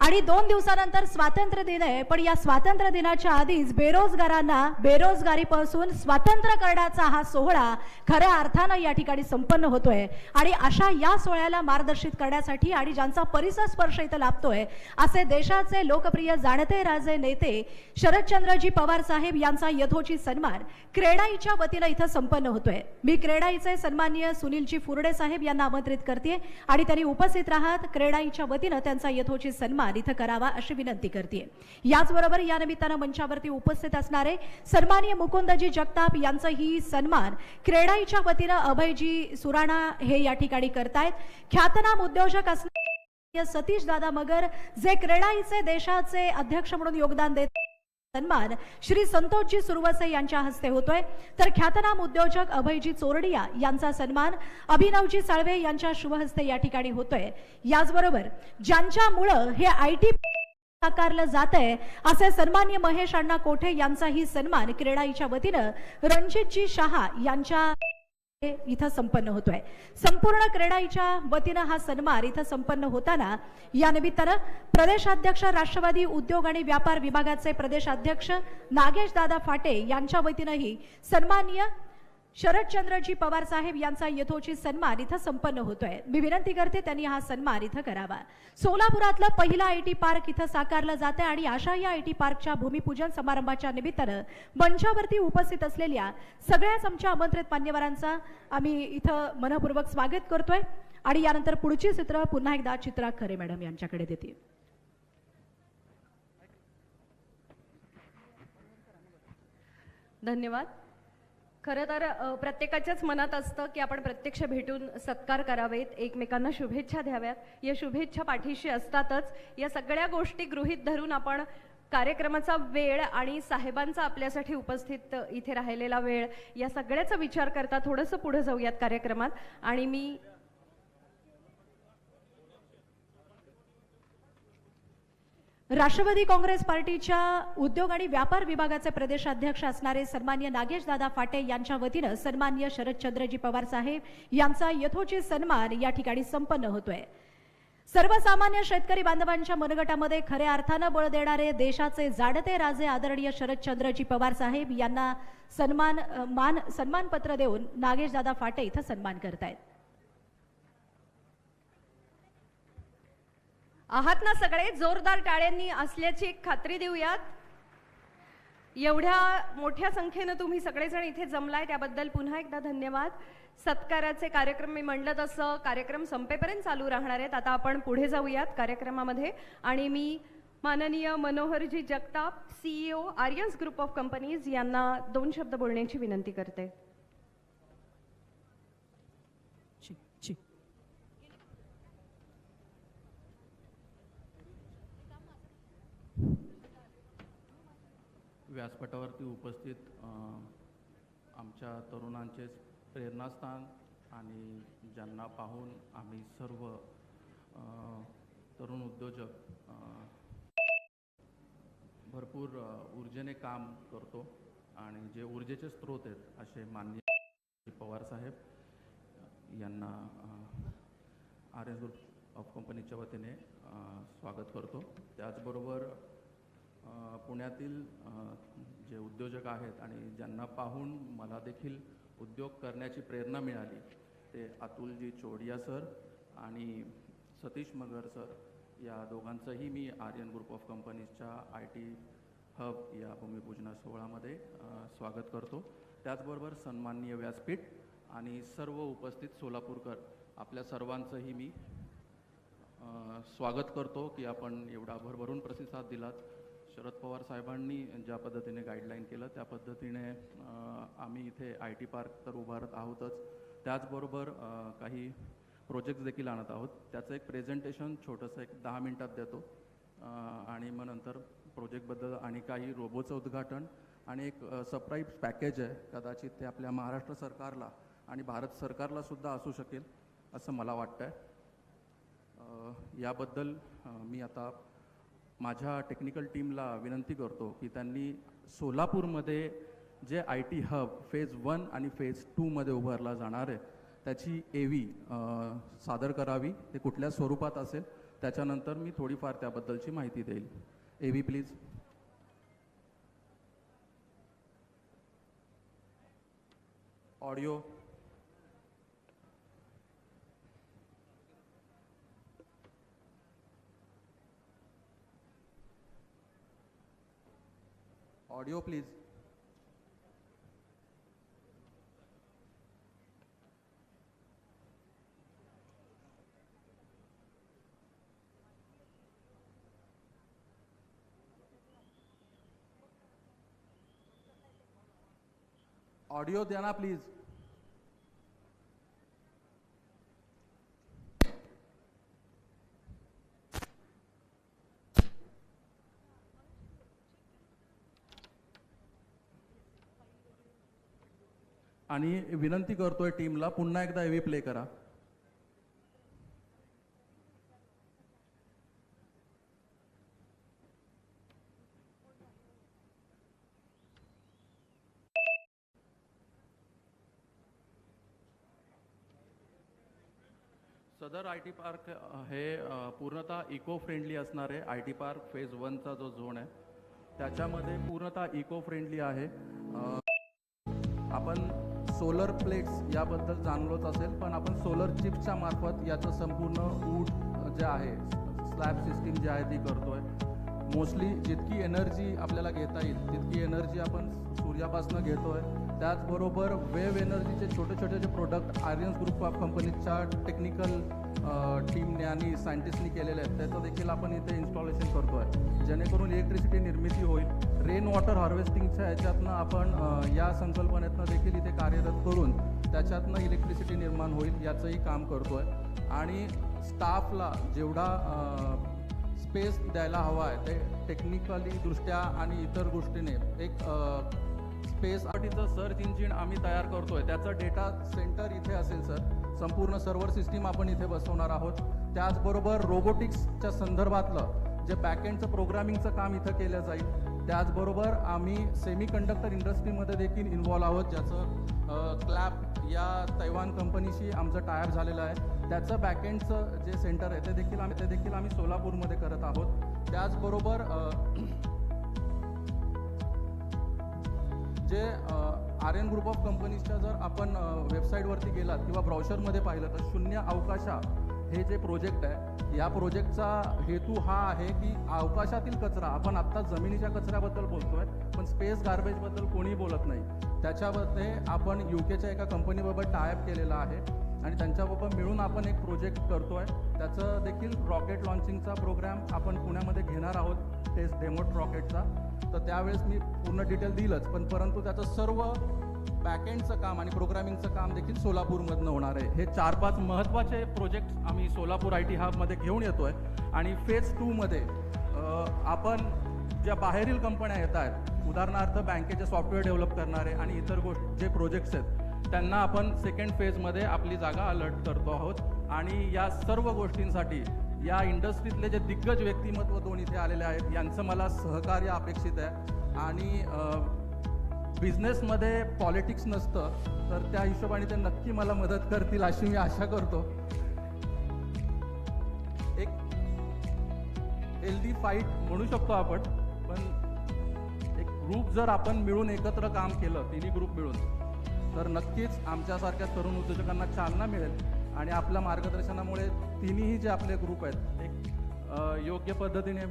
आणि 2 दिवसानंतर स्वातंत्र्य दिन आहे. पण या स्वातंत्र्य दिनाच्या आधीच बेरोजगारांना बेरोजगारीपासून स्वातंत्र्य करण्याचा हा सोहळा खऱ्या अर्थानं या ठिकाणी संपन्न होतोय. आणि अशा या सोहळ्याला मार्गदर्शित करण्यासाठी आणि ज्यांचा परिसर स्पर्श इथं लाभतोय असे देशाचे लोकप्रिय जाणते राजे नेते शरदचंद्रजी पवार साहेब यांचा यथोचित सन्मान क्रेडाईच्या वतीनं इथं संपन्न होतोय. मी क्रेडाईचे सन्माननीय सुनीलजी फुरडे साहेब यांना आमंत्रित करते आणि त्यांनी उपस्थित राहत क्रेडाईच्या वतीनं त्यांचा यथोचित सन्मान इथं करावा अशी विनंती करते. याचबरोबर या निमित्तानं मंचावरती उपस्थित असणारे सन्माननीय मुकुंदजी जगताप यांचाही सन्मान क्रेडाईच्या वतीनं अभयजी सुराणा हे या ठिकाणी करतायत. ख्यातनाम उद्योजक असणारे सतीश दादा मगर जे क्रेडाईचे देशाचे अध्यक्ष म्हणून योगदान देत सन्मान श्री संतोषजी सुरवसे यांच्या हस्ते होतोय. तर ख्यातनाम उद्योजक अभयजी चोरडिया यांचा सन्मान अभिनवजी साळवे यांच्या शुभ हस्ते या ठिकाणी होतोय. याचबरोबर ज्यांच्यामुळं हे IT साकारलं जातंय असे सन्माननीय महेश अण्णा कोठे यांचाही सन्मान क्रेडाईच्या वतीनं रणजितजी शहा यांच्या इथं संपन्न होतोय. संपूर्ण क्रेडाईच्या वतीनं हा सन्मान इथं संपन्न होताना या निमित्तानं प्रदेशाध्यक्ष राष्ट्रवादी उद्योग आणि व्यापार विभागाचे प्रदेशाध्यक्ष नागेश दादा फाटे यांच्या वतीनंही सन्माननीय शरदचंद्रजी पवार साहेब यांचा यथोचित सन्मान इथं संपन्न होतोय. मी विनंती करते त्यांनी हा सन्मान इथं करावा. सोलापुरातलं पहिला IT पार्क इथं साकारलं जाते आणि अशा या IT पार्कच्या भूमिपूजन समारंभाच्या निमित्तानं मंचावरती उपस्थित असलेल्या सगळ्याच आमच्या आमंत्रित मान्यवरांचा आम्ही इथं मनपूर्वक स्वागत करतोय. आणि यानंतर पुढची चित्र पुन्हा एकदा चित्रा खरे मॅडम यांच्याकडे देते. धन्यवाद. खरं तर प्रत्येकाच्याच मनात असतं की आपण प्रत्यक्ष भेटून सत्कार करावेत, एकमेकांना शुभेच्छा द्याव्यात. या शुभेच्छा पाठीशी असतातच. या सगळ्या गोष्टी गृहीत धरून आपण कार्यक्रमाचा वेळ आणि साहेबांचा आपल्यासाठी उपस्थित इथे राहिलेला वेळ या सगळ्याचा विचार करता थोडंसं पुढे जाऊयात कार्यक्रमात. आणि मी राष्ट्रवादी काँग्रेस पार्टीच्या उद्योग आणि व्यापार विभागाचे प्रदेशाध्यक्ष असणारे सन्माननीय नागेश दादा फाटे यांच्या वतीनं सन्माननीय शरदचंद्रजी पवार साहेब यांचा यथोचित सन्मान या ठिकाणी संपन्न होतोय. सर्वसामान्य शेतकरी बांधवांच्या मनगटामध्ये खऱ्या अर्थानं बळ देणारे देशाचे जाणते राजे आदरणीय शरदचंद्रजी पवार साहेब यांना सन्मानपत्र देऊन नागेश दादा फाटे इथं सन्मान करतायत. आहात ना सगळे? जोरदार टाळ्यांनी असल्याची एक खात्री देऊयात. एवढ्या मोठ्या संख्येनं तुम्ही सगळेजण इथे जमलाय त्याबद्दल पुन्हा एकदा धन्यवाद. सत्काराचे कार्यक्रम मी म्हणलं तसं कार्यक्रम संपेपर्यंत चालू राहणार आहेत. आता आपण पुढे जाऊयात कार्यक्रमामध्ये. आणि मी माननीय Manoharji Jagtap CEO Aryans group of companies यांना 2 शब्द बोलण्याची विनंती करते. व्यासपीठावरती उपस्थित आमच्या तरुणांचे प्रेरणास्थान आणि ज्यांना पाहून आम्ही सर्व तरुण उद्योजक भरपूर ऊर्जेने काम करतो आणि जे ऊर्जेचे स्रोत आहेत असे माननीय पवार साहेब यांना आर्यन्स ग्रुप ऑफ कंपनीच्या वतीने स्वागत करतो. त्याचबरोबर पुण्यातील जे उद्योजक आहेत आणि ज्यांना पाहून मला देखील उद्योग करण्याची प्रेरणा मिळाली ते अतुलजी चोडिया सर आणि सतीश मगर सर या दोघांचंही मी आर्यन ग्रुप ऑफ कंपनीजच्या IT हब या भूमिपूजना सोहळ्यामध्ये स्वागत करतो. त्याचबरोबर सन्माननीय व्यासपीठ आणि सर्व उपस्थित सोलापूरकर आपल्या सर्वांचंही मी स्वागत करतो की आपण एवढा भरभरून प्रतिसाद दिलात. शरद पवार साहेबांनी ज्या पद्धतीने गाईडलाईन केलं त्या पद्धतीने आम्ही इथे IT पार्क तर उभारत आहोतच, त्याचबरोबर काही प्रोजेक्ट्स देखील आणत आहोत. त्याचं एक प्रेझेंटेशन छोटंसं एक 10 मिनिटात देतो आणि मग नंतर प्रोजेक्टबद्दल आणि काही रोबोचं उद्घाटन आणि एक सरप्राईज पॅकेज आहे, कदाचित ते आपल्या महाराष्ट्र सरकारला आणि भारत सरकारला सुद्धा असू शकेल असं मला वाटतं आहे. याबद्दल मी आता माझ्या टेक्निकल टीमला विनंती करतो की त्यांनी सोलापूरमध्ये जे IT हब फेज 1 आणि फेज 2 मध्ये उभारला जाणार आहे त्याची AV सादर करावी. ते कुठल्या स्वरूपात असेल त्याच्यानंतर मी थोडीफार त्याबद्दलची माहिती देईल. AV please. Audio. Audio please. Audio द्या ना प्लीज. आणि विनंती करतोय टीमला पुन्हा एकदा AV प्ले करा. सदर IT पार्क हे पूर्णतः इको फ्रेंडली असणार आहे. IT पार्क फेज 1चा जो झोन आहे त्याच्यामध्ये पूर्णतः इको फ्रेंडली आहे. आपण सोलर प्लेट्स याबद्दल जाणलोच असेल, पण आपण सोलर चिप्सच्या मार्फत याचं संपूर्ण वूड जे आहे स्लॅब सिस्टीम जी आहे ती करतोय. मोस्टली जितकी एनर्जी आपल्याला घेता येईल तितकी एनर्जी आपण सूर्यापासून घेतोय. त्याचबरोबर वेव्ह एनर्जीचे छोटे छोटे जे प्रोडक्ट आर्यन्स ग्रुप ऑफ कंपनीच्या टेक्निकल टीमने आणि सायंटिस्टनी केलेले आहेत त्याचं देखील आपण इथे इन्स्टॉलेशन करतोय, जेणेकरून इलेक्ट्रिसिटी निर्मिती होईल. रेन वॉटर हार्वेस्टिंगच्या ह्याच्यातनं आपण या संकल्पनेतनं देखील इथे कार्यरत करून त्याच्यातनं इलेक्ट्रिसिटी निर्माण होईल याचंही काम करतोय. आणि स्टाफला जेवढा स्पेस द्यायला हवा आहे ते टेक्निकली दृष्ट्या आणि इतर गोष्टीने एक स्पेससाठीचं सर्च इंजिन आम्ही तयार करतोय. त्याचं डेटा सेंटर इथे असेल सर. संपूर्ण सर्व्हर सिस्टीम आपण इथे बसवणार आहोत. त्याचबरोबर रोबोटिक्सच्या संदर्भातलं जे बॅकएंडचं प्रोग्रामिंगचं काम इथं केलं जाईल. त्याचबरोबर आम्ही सेमीकंडक्टर इंडस्ट्रीमध्ये देखील इन्व्हॉल्व आहोत, ज्याचं क्लॅप या तैवान कंपनीशी आमचं टायअप झालेलं आहे. त्याचं बॅकएंडचं जे सेंटर आहे ते देखील आम्ही सोलापूरमध्ये करत आहोत. त्याचबरोबर जे आर्यन ग्रुप ऑफ कंपनीजच्या जर आपण वेबसाईटवरती गेलात किंवा ब्राउशरमध्ये पाहिलं तर शून्य अवकाशा हे जे प्रोजेक्ट आहे या प्रोजेक्टचा हेतू हा आहे की अवकाशातील कचरा, आपण आत्ता जमिनीच्या कचऱ्याबद्दल बोलतोय पण स्पेस गार्बेजबद्दल कोणी बोलत नाही. त्याच्यामध्ये आपण UKच्या एका कंपनीबरोबर टायअप केलेला आहे आणि त्यांच्याबरोबर मिळून आपण एक प्रोजेक्ट करतोय. त्याचं देखील रॉकेट लॉन्चिंगचा प्रोग्राम आपण पुण्यामध्ये घेणार आहोत, टेस्ट डेमो रॉकेटचा. तर त्यावेळेस मी पूर्ण डिटेल दिलंच, परंतु त्याचं सर्व बॅकएंडचं काम आणि प्रोग्रामिंगचं काम देखील सोलापूरमधनं होणार आहे. हे 4-5 महत्त्वाचे प्रोजेक्ट्स आम्ही सोलापूर IT हबमध्ये घेऊन येतोय. आणि फेज 2 मध्ये आपण ज्या बाहेरील कंपन्या येत आहेत, उदाहरणार्थ बँकेचे सॉफ्टवेअर डेव्हलप करणारे आणि इतर जे प्रोजेक्ट्स आहेत त्यांना आपण सेकंड फेजमध्ये आपली जागा अलर्ट करतो आहोत. आणि या सर्व गोष्टींसाठी या इंडस्ट्रीतले जे दिग्गज व्यक्तिमत्व 2 इथे आलेले आहेत यांचं मला सहकार्य अपेक्षित आहे. आणि बिझनेसमध्ये पॉलिटिक्स नसतं तर त्या हिशोबाने ते नक्की मला मदत करतील अशी मी आशा करतो. एक हेल्दी फाईट म्हणू शकतो आपण, पण एक ग्रुप जर आपण मिळून एकत्र काम केलं, तिन्ही ग्रुप मिळून, तर नक्कीच आमच्यासारख्या तरुण उद्योजकांना चालना मिळेल आणि आपल्या मार्गदर्शनामुळे तिन्ही जे आपले ग्रुप आहेत एक योग्य पद्धतीने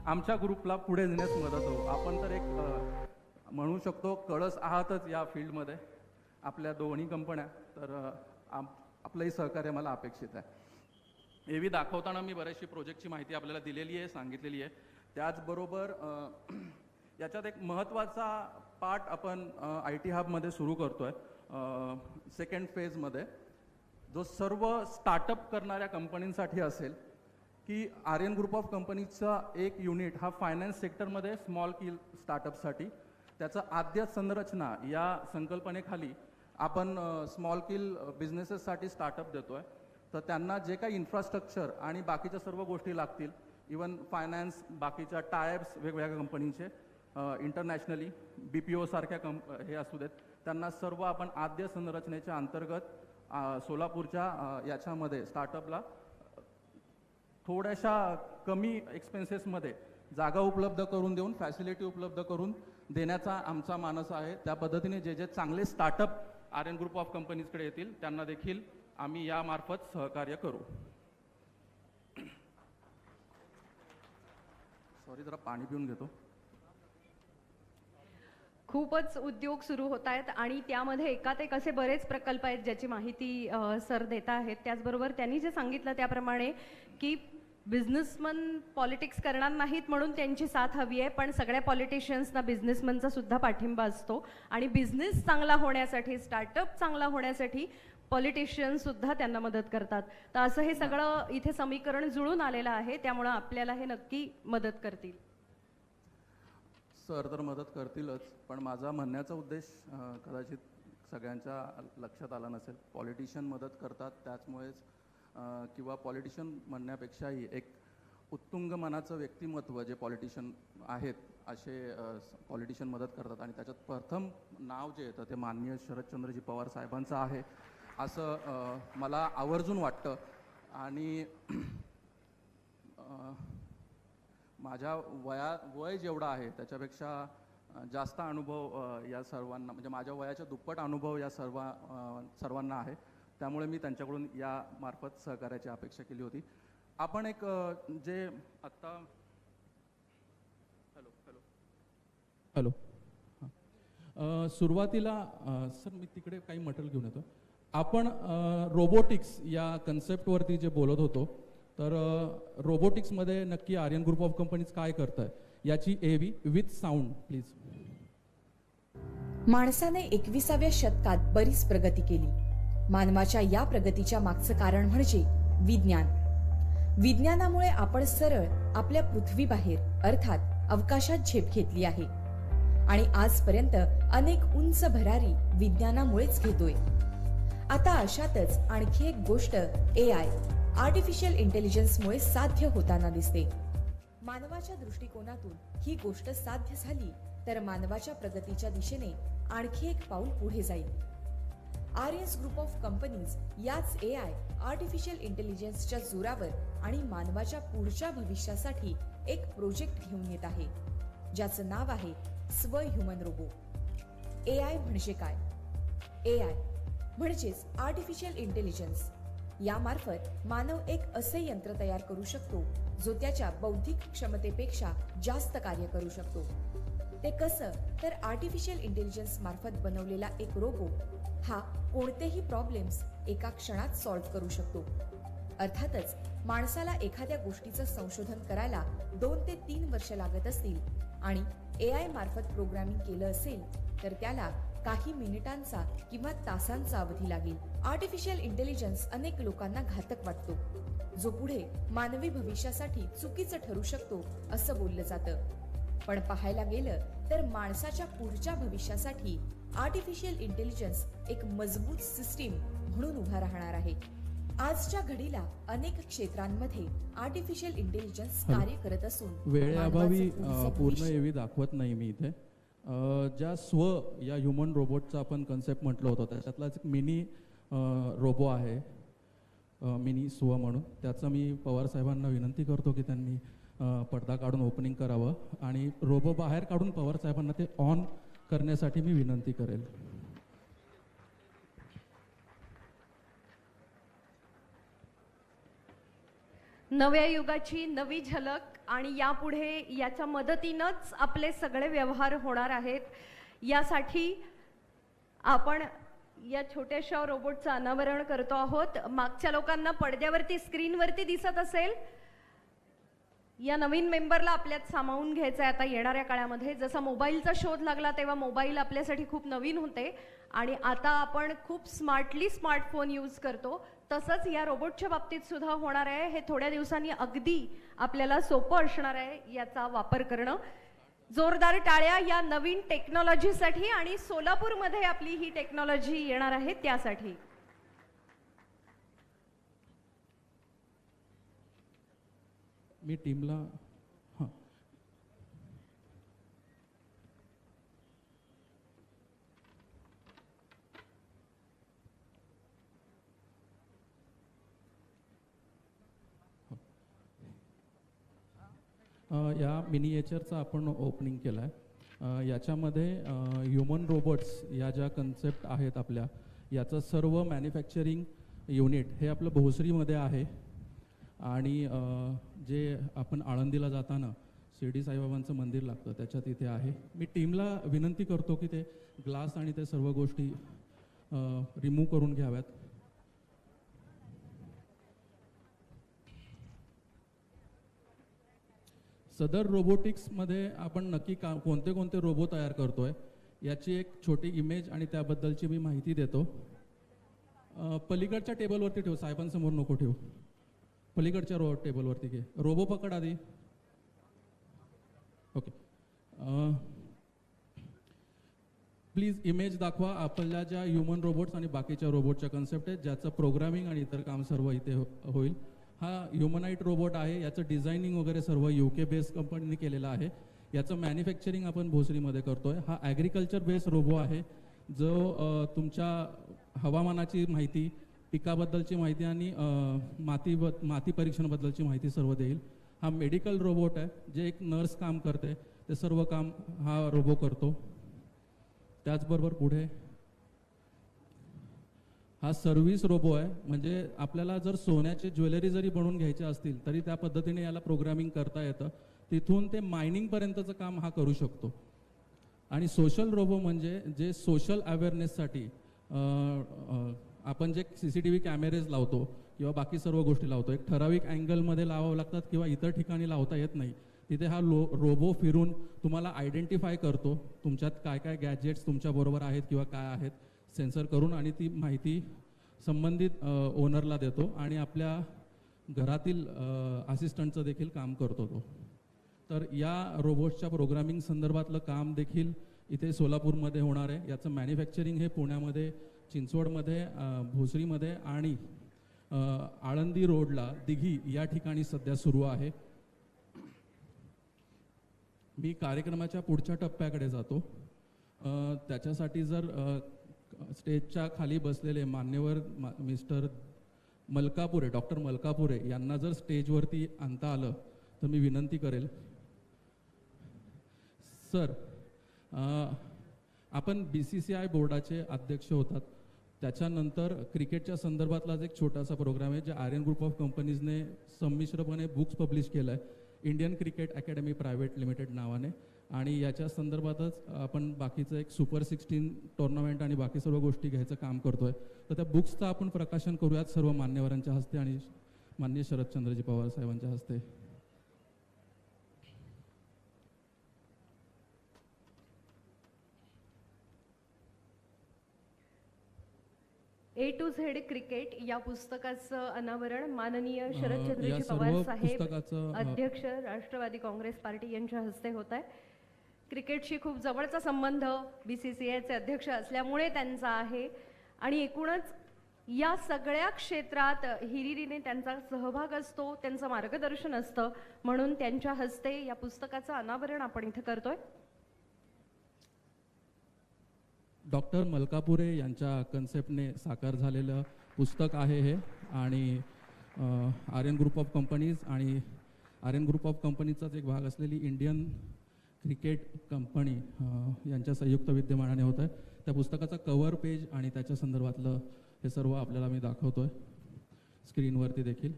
आमच्या ग्रुपला पुढे नेण्यास मदत हो. आपण तर एक म्हणू शकतो कळस आहातच या फील्डमध्ये आपल्या दोन्ही कंपन्या, तर आपलंही सहकार्य मला अपेक्षित आहे. एव्ही दाखवताना मी बऱ्याचशी प्रोजेक्टची माहिती आपल्याला दिलेली आहे, सांगितलेली आहे. त्याचबरोबर याच्यात एक महत्त्वाचा पार्ट आपण IT हबमध्ये सुरू करतो आहे सेकंड फेजमध्ये, जो सर्व स्टार्टअप करणाऱ्या कंपनींसाठी असेल, की आर्यन ग्रुप ऑफ कंपनीचा एक युनिट हा फायनान्स सेक्टरमध्ये स्मॉल स्केल स्टार्टअपसाठी त्याचं आद्य संरचना या संकल्पनेखाली आपण स्मॉल स्केल बिझनेसेससाठी स्टार्टअप देतो आहे. तर त्यांना जे काही इन्फ्रास्ट्रक्चर आणि बाकीच्या सर्व गोष्टी लागतील, इवन फायनान्स, बाकीच्या टायप्स वेगवेगळ्या कंपनीचे इंटरनॅशनली BPO सारख्या हे असू देत, त्यांना सर्व आपण आद्य संरचनेच्या अंतर्गत सोलापूरच्या याच्यामध्ये स्टार्टअपला थोड्याशा कमी एक्सपेन्सेसमध्ये जागा उपलब्ध करून देऊन, फॅसिलिटी उपलब्ध करून देण्याचा आमचा मानस आहे. त्या पद्धतीने जे जे चांगले स्टार्टअप आर्यन ग्रुप ऑफ कंपनीजकडे येतील त्यांना देखील आम्ही यामार्फत सहकार्य करू. सॉरी, जरा पाणी पिऊन घेतो. खूपच उद्योग सुरू होत आहेत आणि त्यामध्ये एकात एक असे बरेच प्रकल्प आहेत ज्याची माहिती सर देत आहेत. त्याचबरोबर त्यांनी जे सांगितलं त्याप्रमाणे की बिझनेसमन पॉलिटिक्स करणार नाहीत म्हणून त्यांची साथ हवी आहे, पण सगळ्या पॉलिटिशियन्सना बिझनेसमनचा सुद्धा पाठिंबा असतो आणि बिझनेस चांगला होण्यासाठी, स्टार्टअप चांगला होण्यासाठी पॉलिटिशियन्स सुद्धा त्यांना मदत करतात. तर असं हे सगळं इथे समीकरण जुळून आलेलं आहे, त्यामुळं आपल्याला हे नक्की मदत करतील. सर तर मदत करतीलच, पण माझा म्हणण्याचा उद्देश कदाचित सगळ्यांच्या लक्षात आला नसेल. पॉलिटिशियन मदत करतात त्याचमुळेच, किंवा पॉलिटिशियन म्हणण्यापेक्षाही एक उत्तुंग मनाचं व्यक्तिमत्व जे पॉलिटिशियन आहेत असे पॉलिटिशियन मदत करतात. आणि त्याच्यात प्रथम नाव जे येतं ते माननीय शरदचंद्रजी पवार साहेबांचं आहे असं मला आवर्जून वाटतं. आणि माझ्या वय जेवढा आहे त्याच्यापेक्षा जास्त अनुभव या सर्वांना, म्हणजे माझ्या वयाच्या दुप्पट अनुभव या सर्वांना आहे. त्यामुळे मी त्यांच्याकडून या मार्फत सहकार्याची अपेक्षा केली होती. आपण एक जे आत्ता हॅलो सुरुवातीला सर मी तिकडे काही मटेरियल घेऊन येतो. आपण रोबोटिक्स या कन्सेप्टवरती जे बोलत होतो, तर रोबोटिक्समध्ये नक्की आर्यन ग्रुप ऑफ कंपनीज काय करत आहे याची AV विथ साऊंड प्लीज. माणसाने 21व्या शतकात बरीच प्रगती केली. मानवाच्या या प्रगतीच्या मागचं कारण म्हणजे विज्ञान. विज्ञानामुळे आपण सरळ आपल्या पृथ्वीबाहेर अर्थात अवकाशात झेप घेतली आहे आणि आजपर्यंत अनेक उंच भरारी विज्ञानामुळेच घेतोय. आता अशातच आणखी एक गोष्ट AI आर्टिफिशियल इंटेलिजन्समुळे साध्य होताना दिसते. मानवाच्या दृष्टिकोनातून ही गोष्ट साध्य झाली तर मानवाच्या प्रगतीच्या दिशेने आणखी एक पाऊल पुढे जाईल. आर्यन्स ग्रुप ऑफ कंपनीज याच AI आर्टिफिशियल इंटेलिजन्सच्या जोरावर आणि मानवाच्या पुढच्या भविष्यासाठी एक प्रोजेक्ट घेऊन येत आहे, ज्याचं नाव आहे स्व ह्युमन रोबो. AI म्हणजे काय? AI म्हणजेच आर्टिफिशियल इंटेलिजन्स. यामार्फत मानव एक असे यंत्र तयार करू शकतो जो त्याच्या बौद्धिक क्षमतेपेक्षा जास्त कार्य करू शकतो. ते कसं? तर आर्टिफिशियल इंटेलिजन्स मार्फत बनवलेला एक रोबो हा कोणतेही प्रॉब्लेम्स एका क्षणात सॉल्व्ह करू शकतो. अर्थातच माणसाला एखाद्या गोष्टीचं संशोधन करायला 2 ते 3 वर्ष लागत असतील आणि AI मार्फत प्रोग्रामिंग केलं असेल तर त्याला काही मिनिटांचा किंवा तासांचा अवधी लागेल. आर्टिफिशियल इंटेलिजन्स अनेक लोकांना घातक वाटतो, जो पुढे मानवी भविष्यासाठी चुकीचं ठरू शकतो असं बोललं जातं. पण पाहायला गेलं तर माणसाच्या पुढच्या भविष्यासाठी आर्टिफिशियल इंटेलिजन्स एक मजबूत सिस्टीम म्हणून उभा राहणार आहे. आजच्या घडीला अनेक क्षेत्रांमध्ये आर्टिफिशियल इंटेलिजन्स कार्य करत असून वेळेअभावी पूर्ण एवी दाखवत नाही मी इथे. ज्या स्व या ह्युमन रोबोटचा आपण कन्सेप्ट म्हटलं होतं त्याच्यातलाच एक मिनी रोबो आहे, मिनी स्व म्हणून. त्याचं मी पवार साहेबांना विनंती करतो की त्यांनी पडदा काढून ओपनिंग करावं आणि रोबो बाहेर काढून पवार साहेबांना ते ऑन करण्यासाठी मी विनंती करेल. नव्या युगाची नवी झलक आणि यापुढे याच्या मदतीनंच आपले सगळे व्यवहार होणार आहेत. यासाठी आपण या छोट्याशा रोबोटचं अनावरण करतो आहोत. मागच्या लोकांना पडद्यावरती स्क्रीनवरती दिसत असेल, या नवीन मेंबरला आपल्यात सामावून घ्यायचं आहे आता येणाऱ्या काळामध्ये. जसा मोबाईलचा शोध लागला तेव्हा मोबाईल आपल्यासाठी खूप नवीन होते आणि आता आपण खूप स्मार्टली स्मार्टफोन यूज करतो, तसंच या रोबोटच्या बाबतीत सुद्धा होणार आहे. हे थोड्या दिवसांनी अगदी आपल्याला सोपं असणार आहे याचा वापर करणं. जोरदार टाळ्या या नवीन टेक्नॉलॉजीसाठी आणि सोलापूरमध्ये आपली ही टेक्नॉलॉजी येणार आहे त्यासाठी. मी टीमला हां या मिनिएचरचं आपण ओपनिंग केलं आहे. याच्यामध्ये ह्युमन रोबोट्स या ज्या कन्सेप्ट आहेत आपल्या, याचं सर्व मॅन्युफॅक्चरिंग युनिट हे आपलं भोसरीमध्ये आहे. आणि जे आपण आळंदीला जाताना शिर्डी साईबाबांचं मंदिर लागतं त्याच्यात इथे आहे. मी टीमला विनंती करतो की ते ग्लास आणि ते सर्व गोष्टी रिमूव्ह करून घ्याव्यात. सदर रोबोटिक्समध्ये आपण नक्की कोणते कोणते रोबो तयार करतोय याची एक छोटी इमेज आणि त्याबद्दलची मी माहिती देतो. पलीकडच्या टेबलवरती ठेव, साहेबांसमोर नको ठेवू, पलीकडच्या टेबलवरती घे. रोबो पकड आधी. ओके, प्लीज इमेज दाखवा आपल्या ज्या ह्युमन रोबोट्स आणि बाकीच्या रोबोटच्या कन्सेप्ट आहेत ज्याचं प्रोग्रामिंग आणि इतर काम सर्व इथे होईल. हा ह्युमनाइट रोबोट आहे. याचं डिझायनिंग वगैरे सर्व UK बेस्ड कंपनीने केलेलं आहे. याचं मॅन्युफॅक्चरिंग आपण भोसरीमध्ये करतोय. हा ॲग्रिकल्चर बेस्ड रोबो आहे जो तुमच्या हवामानाची माहिती, पिकाबद्दलची माहिती आणि माती परीक्षणाबद्दलची माहिती सर्व देईल. हा मेडिकल रोबोट आहे जे एक नर्स काम करते ते सर्व काम हा रोबो करतो. त्याचबरोबर पुढे हा सर्व्हिस रोबो आहे. म्हणजे आपल्याला जर सोन्याचे ज्वेलरी जरी बनवून घ्यायचे असतील तरी त्या पद्धतीने याला प्रोग्रामिंग करता येतं. तिथून ते मायनिंगपर्यंतचं काम हा करू शकतो. आणि सोशल रोबो म्हणजे जे सोशल अवेअरनेससाठी आपण जे CCTV कॅमेरेज लावतो किंवा बाकी सर्व गोष्टी लावतो, एक ठराविक अँगलमध्ये लावावं लागतात किंवा इतर ठिकाणी लावता येत नाही. तिथे हा रोबो फिरून तुम्हाला आयडेंटिफाय करतो तुमच्यात काय काय गॅजेट्स तुमच्याबरोबर आहेत किंवा काय आहेत सेन्सर करून, आणि ती माहिती संबंधित ओनरला देतो आणि आपल्या घरातील असिस्टंटचं देखील काम करतो तो. तर या रोबोट्सच्या प्रोग्रामिंग संदर्भातलं काम देखील इथे सोलापूरमध्ये होणार आहे. याचं मॅन्युफॅक्चरिंग हे पुण्यामध्ये, चिंचवडमध्ये, भोसरीमध्ये आणि आळंदी रोडला दिघी या ठिकाणी सध्या सुरू आहे. मी कार्यक्रमाच्या पुढच्या टप्प्याकडे जातो. त्याच्यासाठी जर स्टेजच्या खाली बसलेले मान्यवर मिस्टर मलकापुरे, डॉक्टर मलकापुरे यांना जर स्टेजवरती आणता आलं तर मी विनंती करेल. सर, आपण BCCI बोर्डाचे अध्यक्ष होतात. त्याच्यानंतर क्रिकेटच्या संदर्भातलाच एक छोटासा प्रोग्राम आहे जे आर्यन ग्रुप ऑफ कंपनीजने संमिश्रपणे बुक्स पब्लिश केलं आहे, Indian cricket academy private limited नावाने. आणि याच्या संदर्भातच आपण बाकीचं एक सुपर 16 टुर्नामेंट आणि बाकी सर्व गोष्टी घ्यायचं काम करतोय. तर त्या बुक्सचं आपण प्रकाशन करूयात सर्व मान्यवरांच्या हस्ते आणि माननीय शरदचंद्रजी पवार साहेबांच्या हस्ते. A to Z क्रिकेट या पुस्तकाचं अनावरण माननीय शरदचंद्रजी पवार साहेब, पुस्तकाचं अध्यक्ष राष्ट्रवादी काँग्रेस पार्टी यांच्या हस्ते होत आहे. क्रिकेटशी खूप जवळचा संबंध BCCIचे अध्यक्ष असल्यामुळे त्यांचा आहे आणि एकूणच या सगळ्या क्षेत्रात हिरिरीने त्यांचा सहभाग असतो, त्यांचं मार्गदर्शन असतं, म्हणून त्यांच्या हस्ते या पुस्तकाचं अनावरण आपण इथे करतोय. डॉक्टर मलकापुरे यांच्या कन्सेप्टने साकार झालेलं पुस्तक आहे हे. आणि आर्यन ग्रुप ऑफ कंपनीज आणि आर्यन ग्रुप ऑफ कंपनीचाच एक भाग असलेली इंडियन क्रिकेट कंपनी यांच्या संयुक्त विद्यमानाने होत आहे. त्या पुस्तकाचा कव्हर पेज आणि त्याच्या संदर्भातलं हे सर्व आपल्याला मी दाखवतोय स्क्रीनवरती देखील.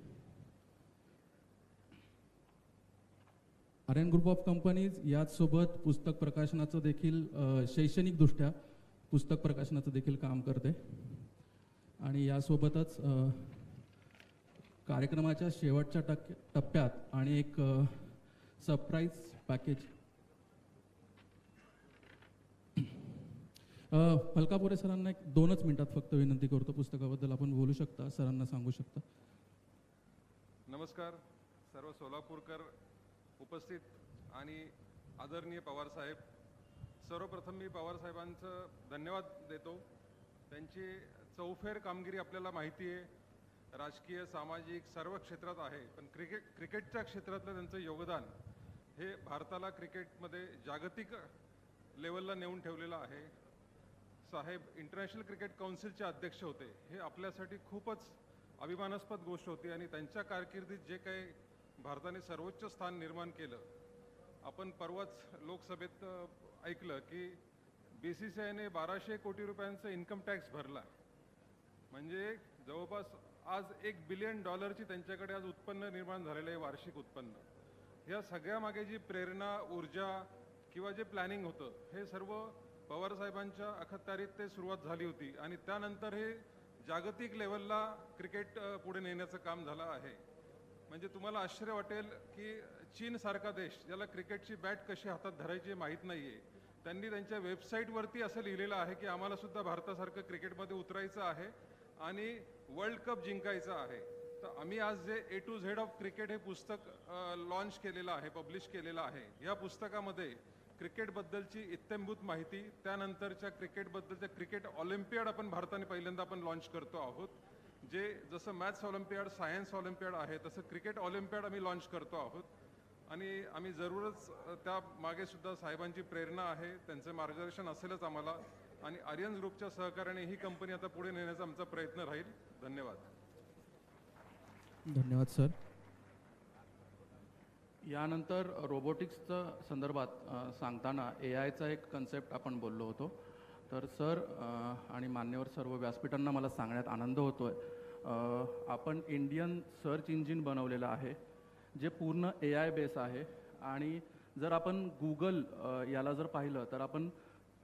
आर्यन ग्रुप ऑफ कंपनीज याचसोबत पुस्तक प्रकाशनाचं देखील शैक्षणिकदृष्ट्या पुस्तक प्रकाशनाचं देखील काम करते आणि यासोबतच कार्यक्रमाच्या शेवटच्या टप्प्यात आणि एक सरप्राईज पॅकेज मलकापुरे सरांना एक 2च मिनिटात फक्त विनंती करतो, पुस्तकाबद्दल आपण बोलू शकता, सरांना सांगू शकता. नमस्कार सर्व सोलापूरकर उपस्थित आणि आदरणीय पवार साहेब. सर्वप्रथम मी पवार साहेबांचं धन्यवाद देतो. त्यांची चौफेर कामगिरी आपल्याला माहिती आहे, राजकीय सामाजिक सर्व क्षेत्रात आहे, पण क्रिकेटच्या क्षेत्रातलं त्यांचं योगदान हे भारताला क्रिकेटमध्ये जागतिक लेवलला नेऊन ठेवलेलं आहे. साहेब इंटरनॅशनल क्रिकेट काउन्सिलचे अध्यक्ष होते, हे आपल्यासाठी खूपच अभिमानास्पद गोष्ट होती आणि त्यांच्या कारकिर्दीत जे काही भारताने सर्वोच्च स्थान निर्माण केलं. आपण परवाच लोकसभेत ऐकलं की BCCIने 1200 कोटी रुपयांचा इन्कम टॅक्स भरला, म्हणजे जवळपास आज $1 बिलियन त्यांच्याकडे आज उत्पन्न निर्माण झालेलं आहे, वार्षिक उत्पन्न. या सगळ्यामागे जी प्रेरणा, ऊर्जा किंवा जे प्लॅनिंग होतं हे सर्व पवारसाहेबांच्या अखत्यारीत ते सुरुवात झाली होती आणि त्यानंतर हे जागतिक लेवलला क्रिकेट पुढे नेण्याचं काम झालं आहे. म्हणजे तुम्हाला आश्चर्य वाटेल की चीनसारखा देश, ज्याला क्रिकेटची बॅट कशी हातात धरायची माहीत नाही आहे, त्यांनी त्यांच्या वेबसाईटवरती असं लिहिलेलं आहे की आम्हाला सुद्धा भारतासारखं क्रिकेटमध्ये उतरायचं आहे आणि वर्ल्ड कप जिंकायचं आहे. तर आम्ही आज जे A to Z of cricket हे पुस्तक लॉन्च केलेलं आहे, पब्लिश केलेलं आहे. या पुस्तकामध्ये क्रिकेटबद्दलची इत्थंभूत माहिती, त्यानंतरच्या क्रिकेटबद्दलच्या क्रिकेट ऑलिम्पियाड आपण भारताने पहिल्यांदा लॉन्च करतो आहोत. जे जसं मॅथ्स ऑलिम्पियाड, सायन्स ऑलिम्पियाड आहे, तसं क्रिकेट ऑलिम्पियाड आम्ही लॉन्च करतो आहोत. आणि आम्ही जरूरच त्या मागे सुद्धा साहेबांची प्रेरणा आहे, त्यांचं मार्गदर्शन असेलच आम्हाला. आणि आर्यन्स ग्रुपच्या सहकार्याने ही कंपनी आता पुढे नेण्याचा आमचा प्रयत्न राहील. धन्यवाद. धन्यवाद सर. यानंतर रोबोटिक्सच्या संदर्भात सांगताना AIचा एक कन्सेप्ट आपण बोललो होतो. तर सर आणि मान्यवर सर्व व्यासपीठांना मला सांगण्यात आनंद होतो आहे, आपण इंडियन सर्च इंजिन बनवलेलं आहे जे पूर्ण AI बेस आहे. आणि जर आपण गूगल याला जर पाहिलं तर आपण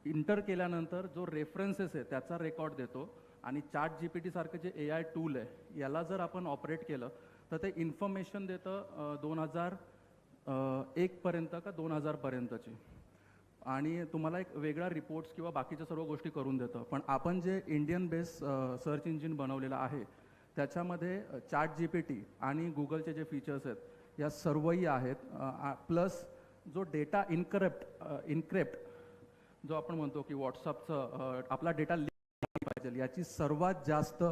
इंटर केल्यानंतर जो रेफरन्सेस आहे त्याचा रेकॉर्ड देतो आणि ChatGPT सारखं जे AI टूल आहे याला जर आपण ऑपरेट केलं तर ते इन्फॉर्मेशन देतं 2001 पर्यंत का 2000 पर्यंतची, आणि तुम्हाला एक वेगळा रिपोर्ट्स किंवा बाकीच्या सर्व गोष्टी करून देतं. पण आपण जे इंडियन बेस सर्च इंजिन बनवलेलं आहे त्याच्यामध्ये ChatGPT आणि गुगलचे जे फीचर्स आहेत या सर्वही आहेत. प्लस जो डेटा इनक्रिप्ट जो आपण म्हणतो की व्हॉट्सअपचं आपला डेटा लीक पाहिजे याची सर्वात जास्त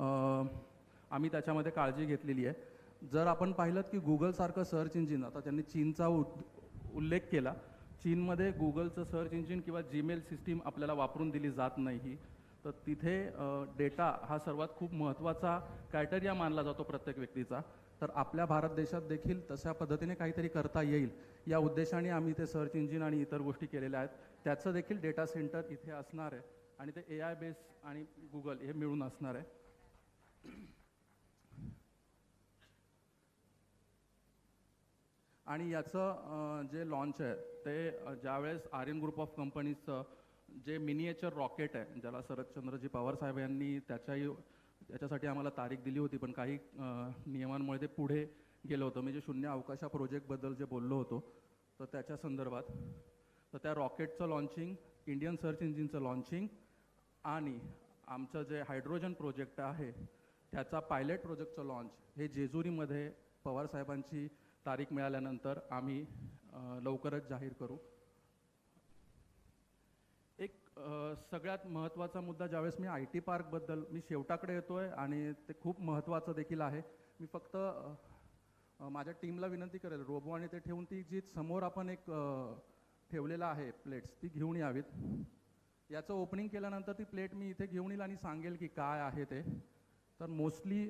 आम्ही त्याच्यामध्ये काळजी घेतलेली आहे. जर आपण पाहिलं की गुगलसारखं सर्च इंजिन, आता त्यांनी चीनचा उल्लेख केला, चीनमध्ये गुगलचं सर्च इंजिन किंवा जीमेल सिस्टीम आपल्याला वापरून दिली जात नाही. तर तिथे डेटा हा सर्वात खूप महत्त्वाचा क्रायटेरिया मानला जातो प्रत्येक व्यक्तीचा. तर आपल्या भारत देशात देखील तशा पद्धतीने काहीतरी करता येईल या उद्देशाने आम्ही ते सर्च इंजिन आणि इतर गोष्टी केलेल्या आहेत. त्याचं देखील डेटा सेंटर इथे असणार आहे आणि ते AI बेस आणि गुगल हे मिळून असणार आहे. आणि याचं जे लॉन्च आहे ते ज्यावेळेस आर्यन ग्रुप ऑफ कंपनीजचं जे मिनिएचर रॉकेट आहे, ज्याला शरदचंद्रजी पवार साहेब यांनी त्याच्यासाठी आम्हाला तारीख दिली होती, पण काही नियमांमुळे ते पुढे गेलं होतं. म्हणजे शून्य अवकाशा प्रोजेक्टबद्दल जे बोललो होतो तर त्याच्या संदर्भात, तर त्या रॉकेटचं लॉन्चिंग, इंडियन सर्च इंजिनचं लॉन्चिंग आणि आमचं जे हायड्रोजन प्रोजेक्ट आहे त्याचा पायलट प्रोजेक्टचं लॉन्च हे जेजुरीमध्ये पवारसाहेबांची तारीख मिळाल्यानंतर आम्ही लवकरच जाहीर करू. एक सगळ्यात महत्त्वाचा मुद्दा, ज्यावेळेस मी IT पार्कबद्दल मी शेवटाकडे येतो आहे आणि ते खूप महत्त्वाचं देखील आहे. मी फक्त माझ्या टीमला विनंती करेल, रोबो आणि ते ठेवून ती जी समोर आपण एक ठेवलेला आहे प्लेट्स ती घेऊन यावीत. याचं ओपनिंग केल्यानंतर ती प्लेट मी इथे घेऊन येईल आणि सांगेल की काय आहे ते. तर मोस्टली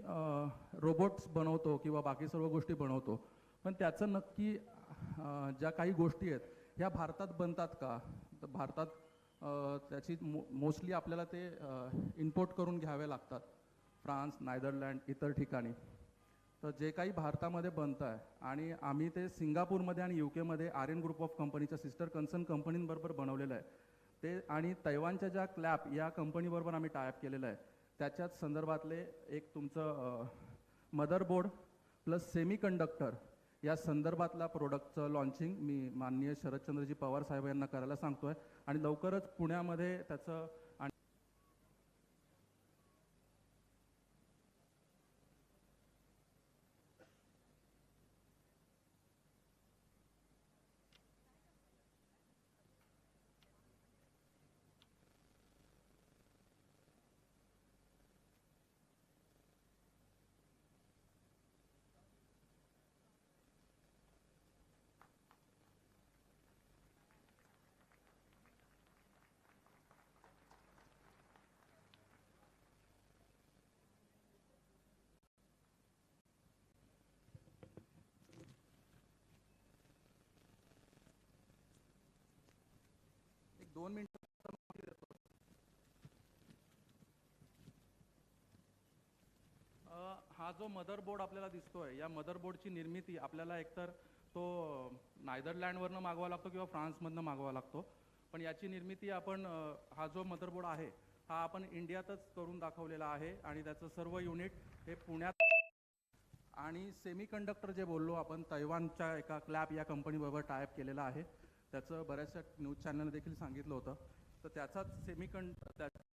रोबोट्स बनवतो किंवा बाकी सर्व गोष्टी बनवतो, पण त्याचं नक्की ज्या काही गोष्टी आहेत ह्या भारतात बनतात का, तर भारतात त्याची मोस्टली आपल्याला ते इम्पोर्ट करून घ्यावे लागतात, फ्रान्स, नेदरलँड, इतर ठिकाणी. तर जे काही भारतामध्ये बनतं आहे आणि आम्ही ते सिंगापूरमध्ये आणि UK मध्ये आर्यन ग्रुप ऑफ कंपनीच्या सिस्टर कन्सर्न कंपनींबरोबर बनवलेलं आहे. ते आणि तैवानच्या ज्या क्लॅप या कंपनीबरोबर आम्ही टायअप केलेलं आहे त्याच्याच संदर्भातले एक तुमचं मदरबोर्ड प्लस सेमी कंडक्टर या संदर्भातल्या प्रोडक्टचं लॉन्चिंग मी माननीय शरदचंद्रजी पवार साहेब यांना करायला सांगतोय आणि लवकरच पुण्यामध्ये त्याचं एक 2 मिनिट हा जो मदरबोर्ड आपल्याला दिसतोय या मदरबोर्डची निर्मिती आपल्याला एकतर तो नायदरलँडवरनं मागवावा लागतो किंवा फ्रान्समधनं मागवावा लागतो, पण याची निर्मिती आपण हा जो मदरबोर्ड आहे हा आपण इंडियातच करून दाखवलेला आहे आणि त्याचं सर्व युनिट हे पुण्यात आणि सेमी कंडक्टर जे बोललो आपण तैवानच्या एका क्लॅप या कंपनीबरोबर टायअप केलेला आहे. त्याचं बऱ्याचशा न्यूज चॅनलने देखील सांगितलं होतं. तर त्याचाच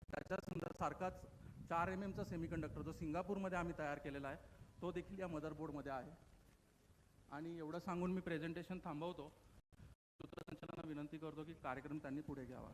त्याच्या सारखाच 4 mm सेमी कंडक्टर जो सिंगापूरमध्ये आम्ही तयार केलेला आहे तो देखील या मदरबोर्डमध्ये आहे. आणि एवढं सांगून मी प्रेझेंटेशन थांबवतो. सूत्रसंचालकांना विनंती करतो की कार्यक्रम त्यांनी पुढे घ्यावा.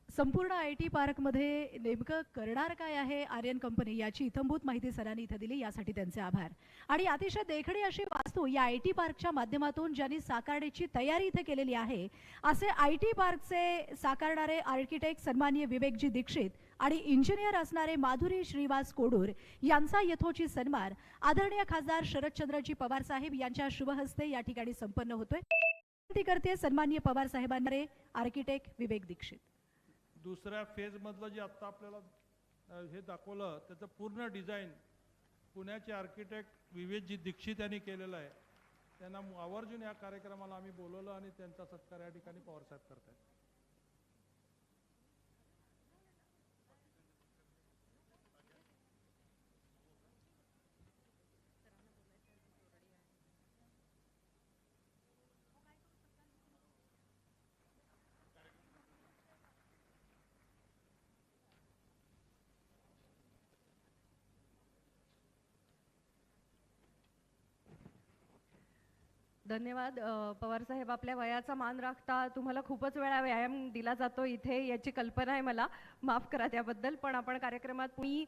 संपूर्ण IT पार्कमध्ये नेमकं करणार काय आहे आर्यन कंपनी याची इत्थंभूत माहिती सरांनी इथं दिली, यासाठी त्यांचे आभार. आणि अतिशय देखणी अशी वास्तू या IT पार्कच्या माध्यमातून ज्यांनी साकारण्याची तयारी इथे केलेली आहे असे IT पार्कचे साकारणारे आर्किटेक्ट सन्माननीय विवेकजी दीक्षित आणि इंजिनियर असणारे माधुरी श्रीवास कोडूर यांचा यथोचित सन्मान आदरणीय खासदार शरदचंद्रजी पवार साहेब यांच्या शुभहस्ते या ठिकाणी संपन्न होतोय. विनंती करते सन्माननीय पवार साहेबांना आर्किटेक्ट विवेक दीक्षित. दुसऱ्या फेजमधलं जे आत्ता आपल्याला हे दाखवलं त्याचं पूर्ण डिझाईन पुण्याचे आर्किटेक्ट विवेकजी दीक्षित यांनी केलेलं आहे. त्यांना आवर्जून या कार्यक्रमाला आम्ही बोलवलं आणि त्यांचा सत्कार या ठिकाणी पवारसाहेब करत आहेत. धन्यवाद. पवार साहेब, आपल्या वयाचा मान राखता तुम्हाला खूपच वेळा व्यायाम दिला जातो इथे याची कल्पना आहे मला, माफ करा त्याबद्दल. पण आपण कार्यक्रमात मी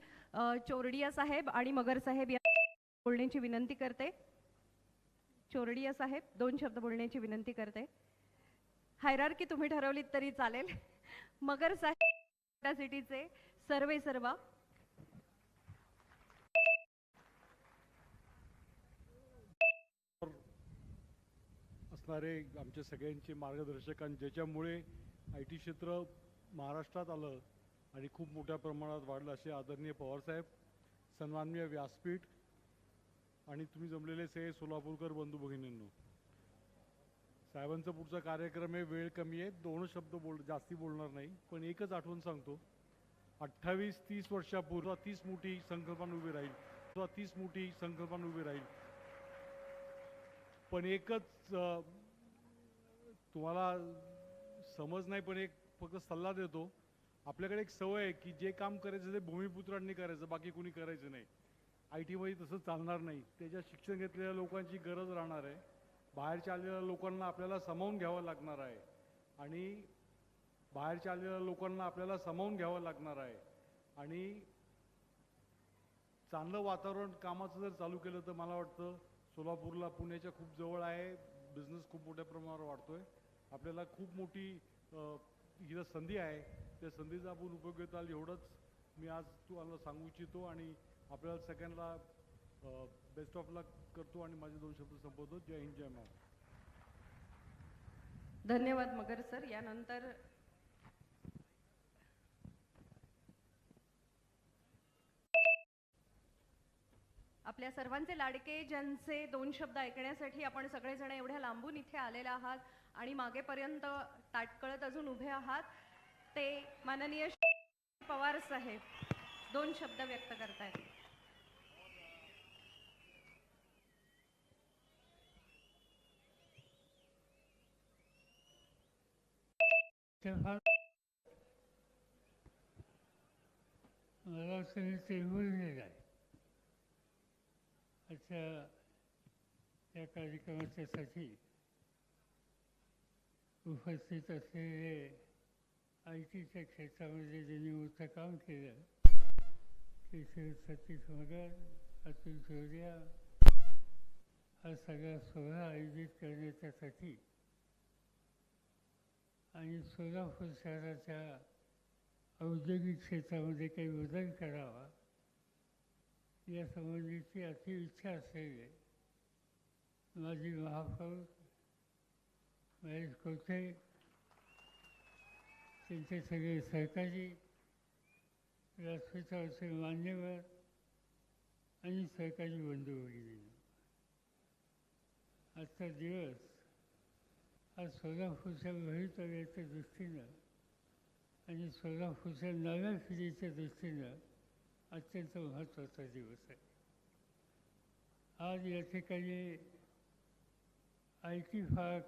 चोरडिया साहेब आणि मगर साहेब या बोलण्याची विनंती करते. चोरडिया साहेब 2 शब्द बोलण्याची विनंती करते. हायरार्की तुम्ही ठरवलीत तरी चालेल. मगर साहेब सिटीचे सर्वा असणारे आमचे सगळ्यांचे मार्गदर्शक आणि ज्याच्यामुळे IT क्षेत्र महाराष्ट्रात आलं आणि खूप मोठ्या प्रमाणात वाढलं असे आदरणीय पवारसाहेब, सन्माननीय व्यासपीठ आणि तुम्ही जमलेले सगळे सोलापूरकर बंधू भगिनींनो, साहेबांचा पुढचा कार्यक्रम आहे. वेळ कमी आहे, 2 शब्द जास्ती बोलणार नाही, पण एकच आठवण सांगतो. 28-30 वर्षापूर्वी 30 मोठी संकल्पना उभी राहील. पण एकच तुम्हाला समज नाही, पण एक फक्त सल्ला देतो. आपल्याकडे एक सवय आहे की जे काम करायचं ते भूमिपुत्रांनी करायचं, बाकी कोणी करायचं नाही. IT मध्ये तसं चालणार नाही. त्याच्यात शिक्षण घेतलेल्या लोकांची गरज राहणार आहे. बाहेरच्या आलेल्या लोकांना आपल्याला सामावून घ्यावं लागणार आहे आणि चांगलं वातावरण कामाचं जर चालू केलं तर मला वाटतं सोलापूरला पुण्याच्या खूप जवळ आहे. बिझनेस खूप मोठ्या प्रमाणावर वाढतोय. आपल्याला खूप मोठी इथं संधी आहे. त्या संधीचा आपण उपयोग घेता आला एवढंच मी आज तुम्हाला सांगू इच्छितो आणि आपल्याला सगळ्यांना बेस्ट ऑफ लक करतो आणि माझे 2 शब्द संपवतो. जय हिंद, जय महाराष्ट्र. धन्यवाद मगर सर. यानंतर आपल्या सर्वांचे लाडके ज्यांचे 2 शब्द ऐकण्यासाठी आपण सगळेजण एवढ्या लांबून इथे आलेले आहात आणि मागेपर्यंत ताटकळत अजून उभे आहात, ते माननीय पवार साहेब 2 शब्द व्यक्त करतायत. मला वाटतं चेंबूरला आहे अच्छा या कार्यक्रमाच्यासाठी उपस्थित असलेले आय टीच्या क्षेत्रामध्ये ज्यांनी मोठं काम केलं ते श्री सतीश मगर, अतुल चौरिया, हा सगळा सोहळा आयोजित करण्याच्यासाठी आणि सोलापूर शहराच्या औद्योगिक क्षेत्रामध्ये काही बदल करावा या संबंधीची अति इच्छा असलेले माजी महापौर महेश कोठे, त्यांचे सगळे सहकारी, व्यासपीठावरचे मान्यवर आणि सहकारी बंधू भगिनी, आजचा दिवस हा सोलापूरच्या भवितव्याच्या दृष्टीनं आणि सोलापूरच्या नव्या पिढीच्या दृष्टीनं अत्यंत महत्त्वाचा दिवस आहे. आज या ठिकाणी आय टी पार्क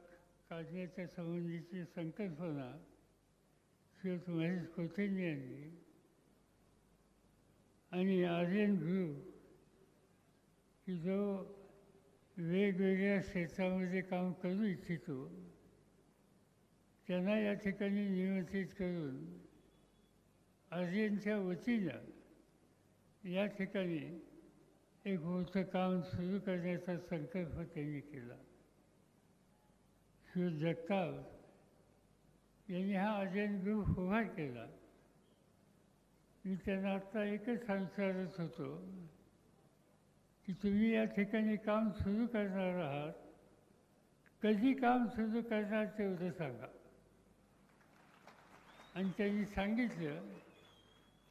काढण्याच्या संबंधीची संकल्पना श्रीयुत महेश कोठेंनी आणली आणि आर्यन ग्रुप की जो वेगवेगळ्या क्षेत्रामध्ये काम करू इच्छितो त्यांना या ठिकाणी निमंत्रित करून आर्यनच्या वतीनं या ठिकाणी एक मोठं काम सुरू करण्याचा संकल्प त्यांनी केला. श्री जगताप यांनी हा आर्यन ग्रुप उभा केला. मी त्यांना आत्ता एकच विचारत होतो की तुम्ही या ठिकाणी काम सुरू करणार आहात, कधी काम सुरू करणार तेवढं सांगा. आणि त्यांनी सांगितलं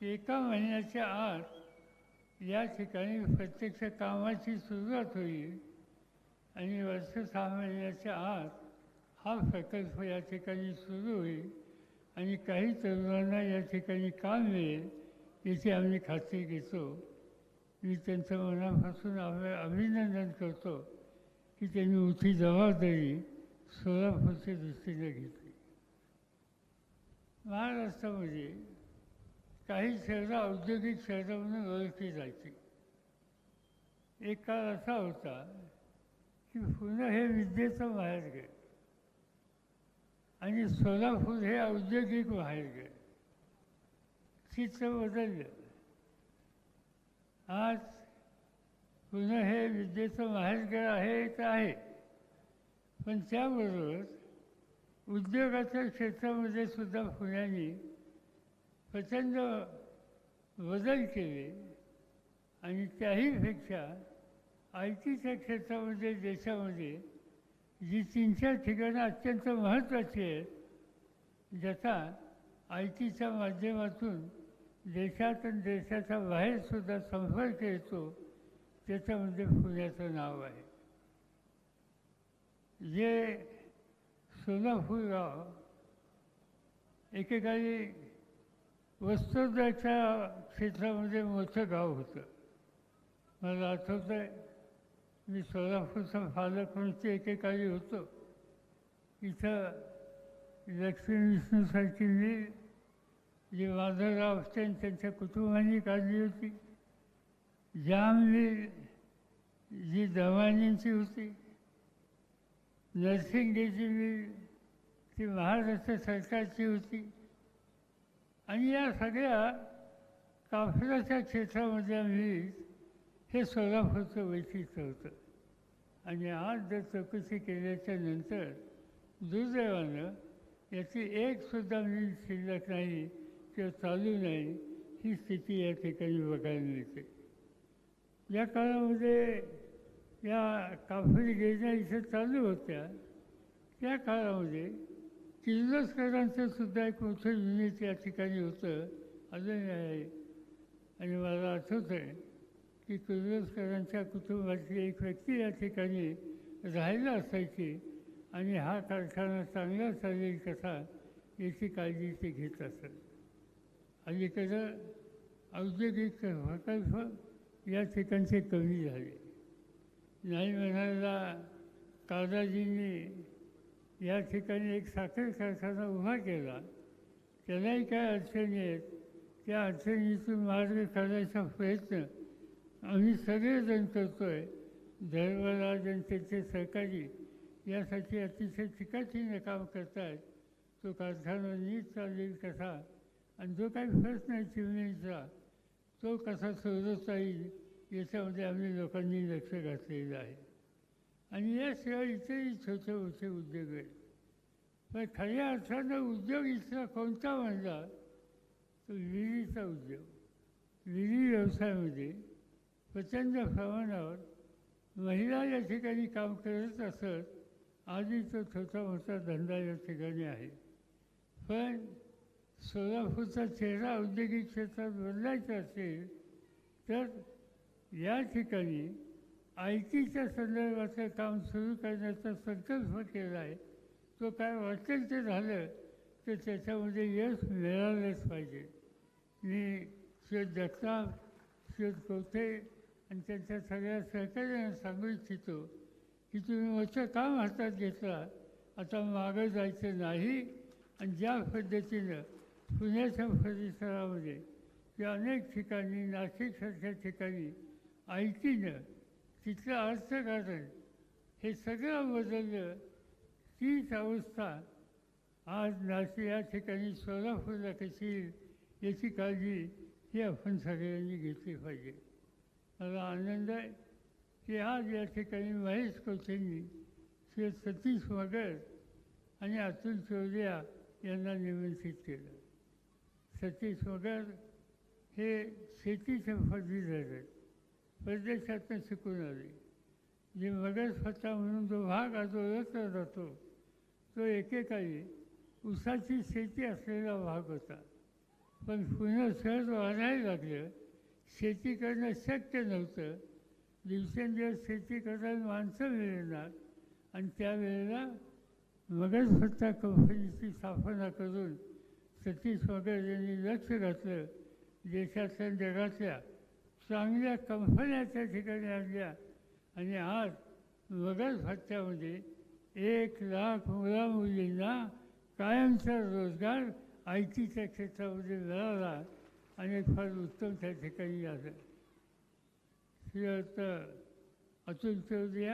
की 1 महिन्याच्या आत या ठिकाणी प्रत्यक्ष कामाची सुरुवात होईल आणि वर्ष 6 महिन्याच्या आत हा प्रकल्प या ठिकाणी सुरू होईल आणि काही तरुणांना या ठिकाणी काम मिळेल याची आम्ही खात्री घेतो. मी त्यांचं मनापासून अभिनंदन करतो की त्यांनी मोठी जबाबदारी सोलापूरच्या दृष्टीने घेतली. महाराष्ट्रामध्ये काही शहरं औद्योगिक शहरं म्हणून ओळखली जायची. एक काळ असा होता की पुणे हे विद्येचं माहेरघर आणि सोलापूर हे औद्योगिक माहेरघर. चित्र बदललं. आज पुणे हे विद्येचं माहेरघर आहे तर आहे, पण त्याबरोबर उद्योगाच्या क्षेत्रामध्ये सुद्धा पुण्याने प्रचंड बदल केले आणि त्याहीपेक्षा आय टीच्या क्षेत्रामध्ये देशामध्ये जी 3-4 ठिकाणं अत्यंत महत्त्वाची आहेत, ज्याचा आय टीच्या माध्यमातून देशात आणि देशाच्या बाहेरसुद्धा संपर्क येतो, त्याच्यामध्ये पुण्याचं नाव आहे. जे सोलापूर गाव एकेकाळी वस्त्रोद्योगाच्या क्षेत्रामध्ये मोठं गाव होतं. मला आठवतं आहे मी सोलापूरचा पालक म्हणून एकेकाळी होतो. इथं लक्ष्मी विष्णूसारखी मिल जी माधवराव असते त्यांच्या कुटुंबाने काढली होती, जाम मिल जी दवानींची होती, नरसिंगेची मिल ती महाराष्ट्र सरकारची होती आणि या सगळ्या कापसाच्या क्षेत्रामध्ये मिल हे सोलापूरचं वैशिष्ट्य होतं. आणि आज जर चौकशी केल्याच्या नंतर दुर्दैवानं याची एकसुद्धा मिल शिल्लक नाही किंवा चालू नाही, ही स्थिती या ठिकाणी बघायला मिळते. या काळामध्ये या कापडी गिरण्या इथे चालू होत्या, त्या काळामध्ये किर्लोस्करांचं सुद्धा एक मोठं युनिट या ठिकाणी होतं, अजूनही आहे. आणि मला आठवतं आहे की की किर्लोस्करांच्या कुटुंबातली एक व्यक्ती या ठिकाणी राहायला असायची आणि हा कारखाना चांगला चालेल कसा याची काळजी ते घेत असत। अलीकडं औद्योगिक प्रकल्प या ठिकाणचे कमी झाले, नाही म्हणायला काळाजींनी या ठिकाणी एक साखर कारखाना उभा केला, त्यालाही काय अडचणी आहेत, त्या अडचणीतून मार्ग काढायचा प्रयत्न आम्ही सगळेजण करतो आहे। धर्मराज आणि त्यांचे सहकारी यासाठी अतिशय चिकाटीने काम करत आहेत। तो कारखाना नीट चालेल कसा आणि जो काही प्रश्न आहे चिमणीचा तो कसा सोडवता येईल याच्यामध्ये आम्ही लोकांनी लक्ष घातलेलं आहे। आणि याशिवाय इतरही छोटे मोठे उद्योग आहेत, पण खऱ्या अर्थानं उद्योग इथला कोणता म्हणला तो विहिरीचा उद्योग। विहिरी व्यवसायामध्ये प्रचंड प्रमाणावर महिला या ठिकाणी काम करत असत, आधी तो छोटा मोठा धंदा या ठिकाणी आहे। पण सोलापूरचा चेहरा औद्योगिक क्षेत्रात बदलायचा असेल तर या ठिकाणी आय टीच्या संदर्भाचं काम सुरू करण्याचा संकल्प केला आहे। तो काय वाटेल ते झालं तर त्याच्यामध्ये यश मिळालंच पाहिजे। मी श्री जगताप, श्री कोठे आणि त्यांच्या सगळ्या सहकार्यांना सांगू इच्छितो की तुम्ही मोठं काम हातात घेतला, आता मागं जायचं नाही आणि ज्या पद्धतीनं पुण्याच्या परिसरामध्ये किंवा अनेक ठिकाणी नाशिकसारख्या ठिकाणी आय टीनं तिथलं अर्थकारण हे सगळं बदललं, तीच अवस्था आज नाशिक या ठिकाणी सोलापूरला कशी येईल याची काळजी ही आपण सगळ्यांनी घेतली पाहिजे। मला आनंद आहे की आज या ठिकाणी महेश कोठेंनी श्री सतीश मगर आणि अतुल चौधरी यांना निमंत्रित केलं। सतीश मगर हे शेतीचे पदवीधर आहेत, परदेशातून शिकून आले। जे मगर स्वतः म्हणून जो भाग आज ओळखला जातो तो एकेकाळी ऊसाची शेती असलेला भाग होता, पण पुणे शहर वाढायला लागलं, शेती करणं शक्य नव्हतं, दिवसेंदिवस शेती करायला माणसं मिळणार आणि त्यावेळेला मगर स्वतः कंपनीची स्थापना करून सतीश मगर यांनी लक्ष घातलं, देशातल्या जगातल्या चांगल्या कंपन्या त्या ठिकाणी आणल्या आणि आज मगर भत्त्यामध्ये 1,00,000 मुलामुलींना कायमचा रोजगार आय टीच्या क्षेत्रामध्ये मिळाला आणि फार उत्तम त्या ठिकाणी झालं। श्रीयुत अतुल चौधरी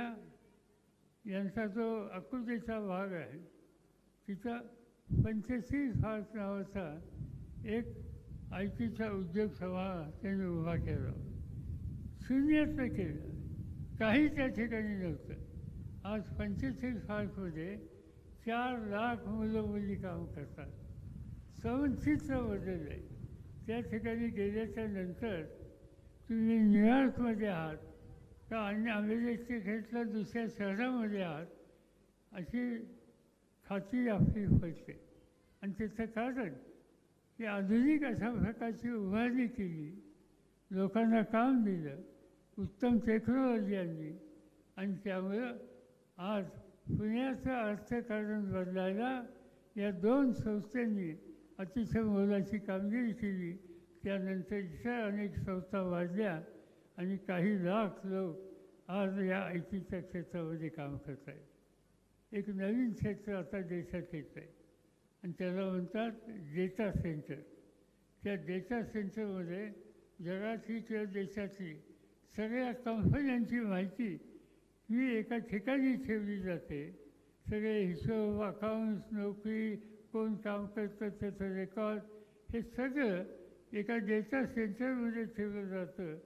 यांचा जो अकुर्डीचा भाग आहे तिथं 85 फार्स नावाचा एक आय टीचा उद्योग समूह त्यांनी उभा केला, शून्यातनं केलं, काही त्या ठिकाणी नव्हतं। आज 85 फार्समध्ये 4,00,000 मुलं मुली काम करतात, संचित्र बदललं आहे। त्या ठिकाणी गेल्याच्या नंतर तुम्ही न्यूयॉर्कमध्ये आहात का अन्य अमेरिकेच्या घेतल्या दुसऱ्या शहरामध्ये आहात अशी खात्री आपली पडते। आणि त्याचं कारण की आधुनिक अशा प्रकारची उभारणी केली, लोकांना काम दिलं, उत्तम टेक्नॉलॉजी आणली आणि त्यामुळं आज पुण्याचं अर्थकारण बदलायला या दोन संस्थांनी अतिशय मोलाची कामगिरी केली। त्यानंतर इतर अनेक संस्था वाढल्या आणि काही लाख लोक आज या आय टीच्या क्षेत्रामध्ये काम करत आहेत। एक नवीन क्षेत्र आता देशात येत आहे आणि त्याला म्हणतात डेटा सेंटर। त्या डेटा सेंटरमध्ये जगातली किंवा देशातली सगळ्या कंपन्यांची माहिती ही एका ठिकाणी ठेवली जाते। सगळे हिशोब, अकाउंट्स, नोकरी, कोण काम करतं त्याचं रेकॉर्ड हे सगळं एका डेटा सेंटरमध्ये ठेवलं जातं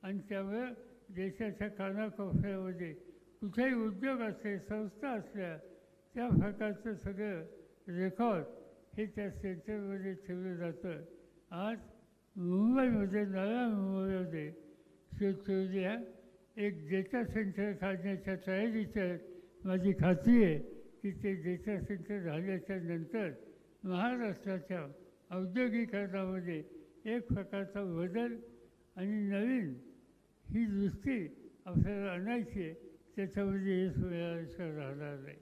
आणि त्यामुळं देशाच्या कानाकोपऱ्यामध्ये कुठेही उद्योग असले, संस्था असल्या त्या प्रकारचं सगळं रेकॉर्ड हे त्या सेंटरमध्ये ठेवलं जातं। आज मुंबईमध्ये, नव्या मुंबईमध्ये श्री चौधरी एक डेटा सेंटर काढण्याच्या तयारीत आहेत। माझी खात्री आहे की ते डेटा सेंटर झाल्याच्या नंतर महाराष्ट्राच्या औद्योगिकरणामध्ये एक प्रकारचा बदल आणि नवीन ही दृष्टी आपल्याला आणायची आहे, त्याच्यामध्ये हे सोयीस्कर राहणार नाही.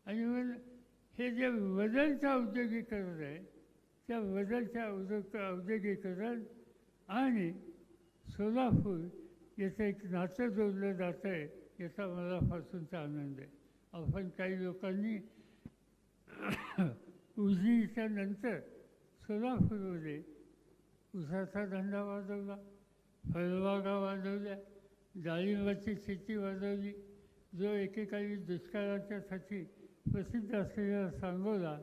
आणि मग हे जे बदलचं औद्योगिकरण आहे, त्या बदलच्या औद्योगिकरण आणि सोलापूर याचं एक नातं जोडलं जातं आहे, याचा मला फासूनचा आनंद आहे. आपण काही लोकांनी उजनीच्या नंतर सोलापूरमध्ये ऊसाचा धंदा वाढवला, फळबागा वाढवल्या, डाळिंबाची शेती वाढवली, जो एकेकाळी दुष्काळाच्यासाठी प्रसिद्ध असलेला सांगोला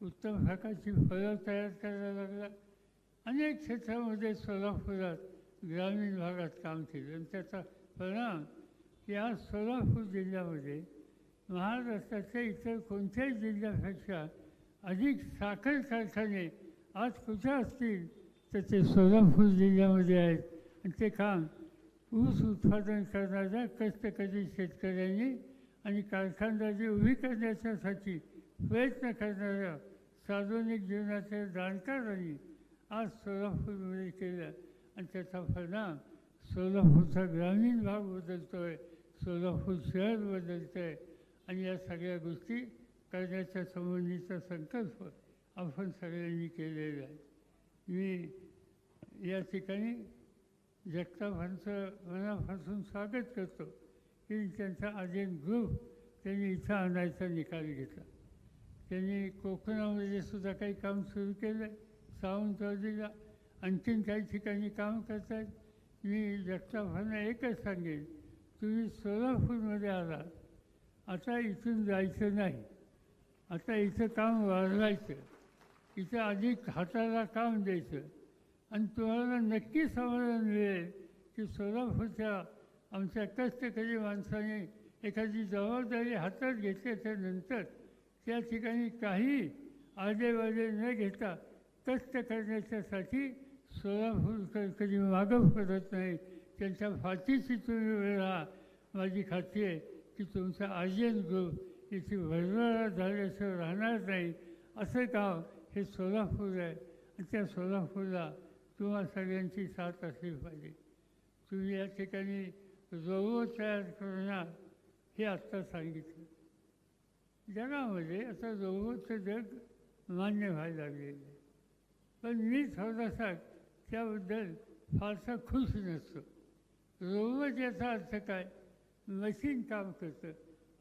उत्तम प्रकारची फळं तयार करायला लागला. अनेक क्षेत्रामध्ये सोलापुरात ग्रामीण भागात काम केलं आणि त्याचा परिणाम या सोलापूर जिल्ह्यामध्ये महाराष्ट्राच्या इतर कोणत्याही जिल्ह्यापेक्षा अधिक साखर कारखाने आज कुठे असतील तर ते सोलापूर जिल्ह्यामध्ये आहेत. आणि ते काम ऊस उत्पादन करणाऱ्या कष्टकरी शेतकऱ्यांनी आणि कारखानदारी उभी करण्याच्यासाठी प्रयत्न करणाऱ्या सार्वजनिक जीवनाच्या जाणकारांनी आज सोलापूरमध्ये केलं. आणि त्याचा परिणाम सोलापूरचा ग्रामीण भाग बदलतो आहे, सोलापूर शहर बदलतं आहे. आणि या सगळ्या गोष्टी करण्याच्या संबंधीचा संकल्प आपण सगळ्यांनी केलेला आहे. मी या ठिकाणी जगतापांचं मनापासून स्वागत करतो की त्यांचा आर्यन ग्रुप त्यांनी इथं आणायचा निकाल घेतला. त्यांनी कोकणामध्ये सुद्धा काही काम सुरू केलं आहे, सावंतवाडीला आणखीन काही ठिकाणी काम करत आहेत. मी जगतापांना एकच सांगेन, तुम्ही सोलापूरमध्ये आला, आता इथून जायचं नाही, आता इथं काम वाढवायचं, इथं अधिक हाताला काम द्यायचं. आणि तुम्हाला नक्की समाधान मिळेल की सोलापूरच्या आमच्या कष्टकरी माणसाने एखादी जबाबदारी हातात घेतल्याच्या नंतर त्या ठिकाणी काही आदेवादे न घेता कष्ट करण्याच्यासाठी सोलापूरकर कधी मागं पडत नाही. त्यांच्या फाटीची तुम्ही वेळ राहा. माझी खात्री आहे की तुमचा आर्यन ग्रुप याची भरभरा झाल्याशिवाय राहणार नाही. असं गाव हे सोलापूर आहे आणि त्या सोलापूरला तुम्हा सगळ्यांची साथ असली पाहिजे. तुम्ही या ठिकाणी रोबो तयार करणार हे आत्ता सांगितलं. जगामध्ये आता रोबोटचं जग मान्य व्हायला लागलेलं आहे, पण मी थोडासा त्याबद्दल फारसा खुश नसतो. रोबोट याचा अर्थ काय? मशीन काम करतं.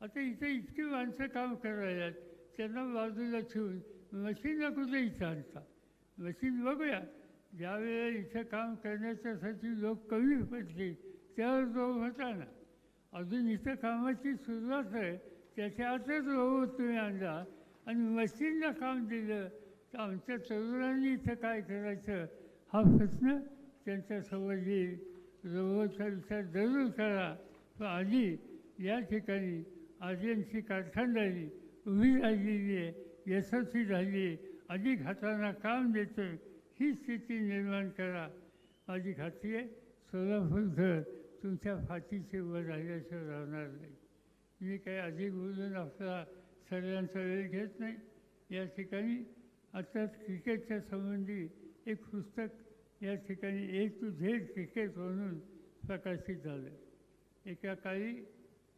आता इथं इतकी माणसं काम करायला त्यांना बाजूला ठेवून मशीनला कुठे इथं आणता? मशीन बघूया, ज्यावेळेला इथं काम करण्याच्यासाठी लोक कमी पडले त्यावर रोबोट आणा. अजून इथं कामाची सुरुवात आहे, त्याच्या आतच रोबोट तुम्ही आणला आणि मशीनला काम दिलं तर आमच्या तरुणांनी इथं काय करायचं हा प्रश्न त्यांच्यासमोर येईल. रोबोटचा विचार जरूर करा, पण आधी या ठिकाणी आर्यनची कारखानदारी उभी राहिलेली आहे, यशस्वी झाली आहे, अधिक हातांना काम देतं ही स्थिती निर्माण करा. माझी खात्री आहे सोलापूरकर तुमच्या फाटीचे वर राहिल्याशिवाय राहणार नाही. मी काही अधिक बोलून आपला सगळ्यांचा वेळ घेत नाही. या ठिकाणी आताच क्रिकेटच्या संबंधी एक पुस्तक या ठिकाणी ए टू झेड क्रिकेट म्हणून प्रकाशित झालं. एका काळी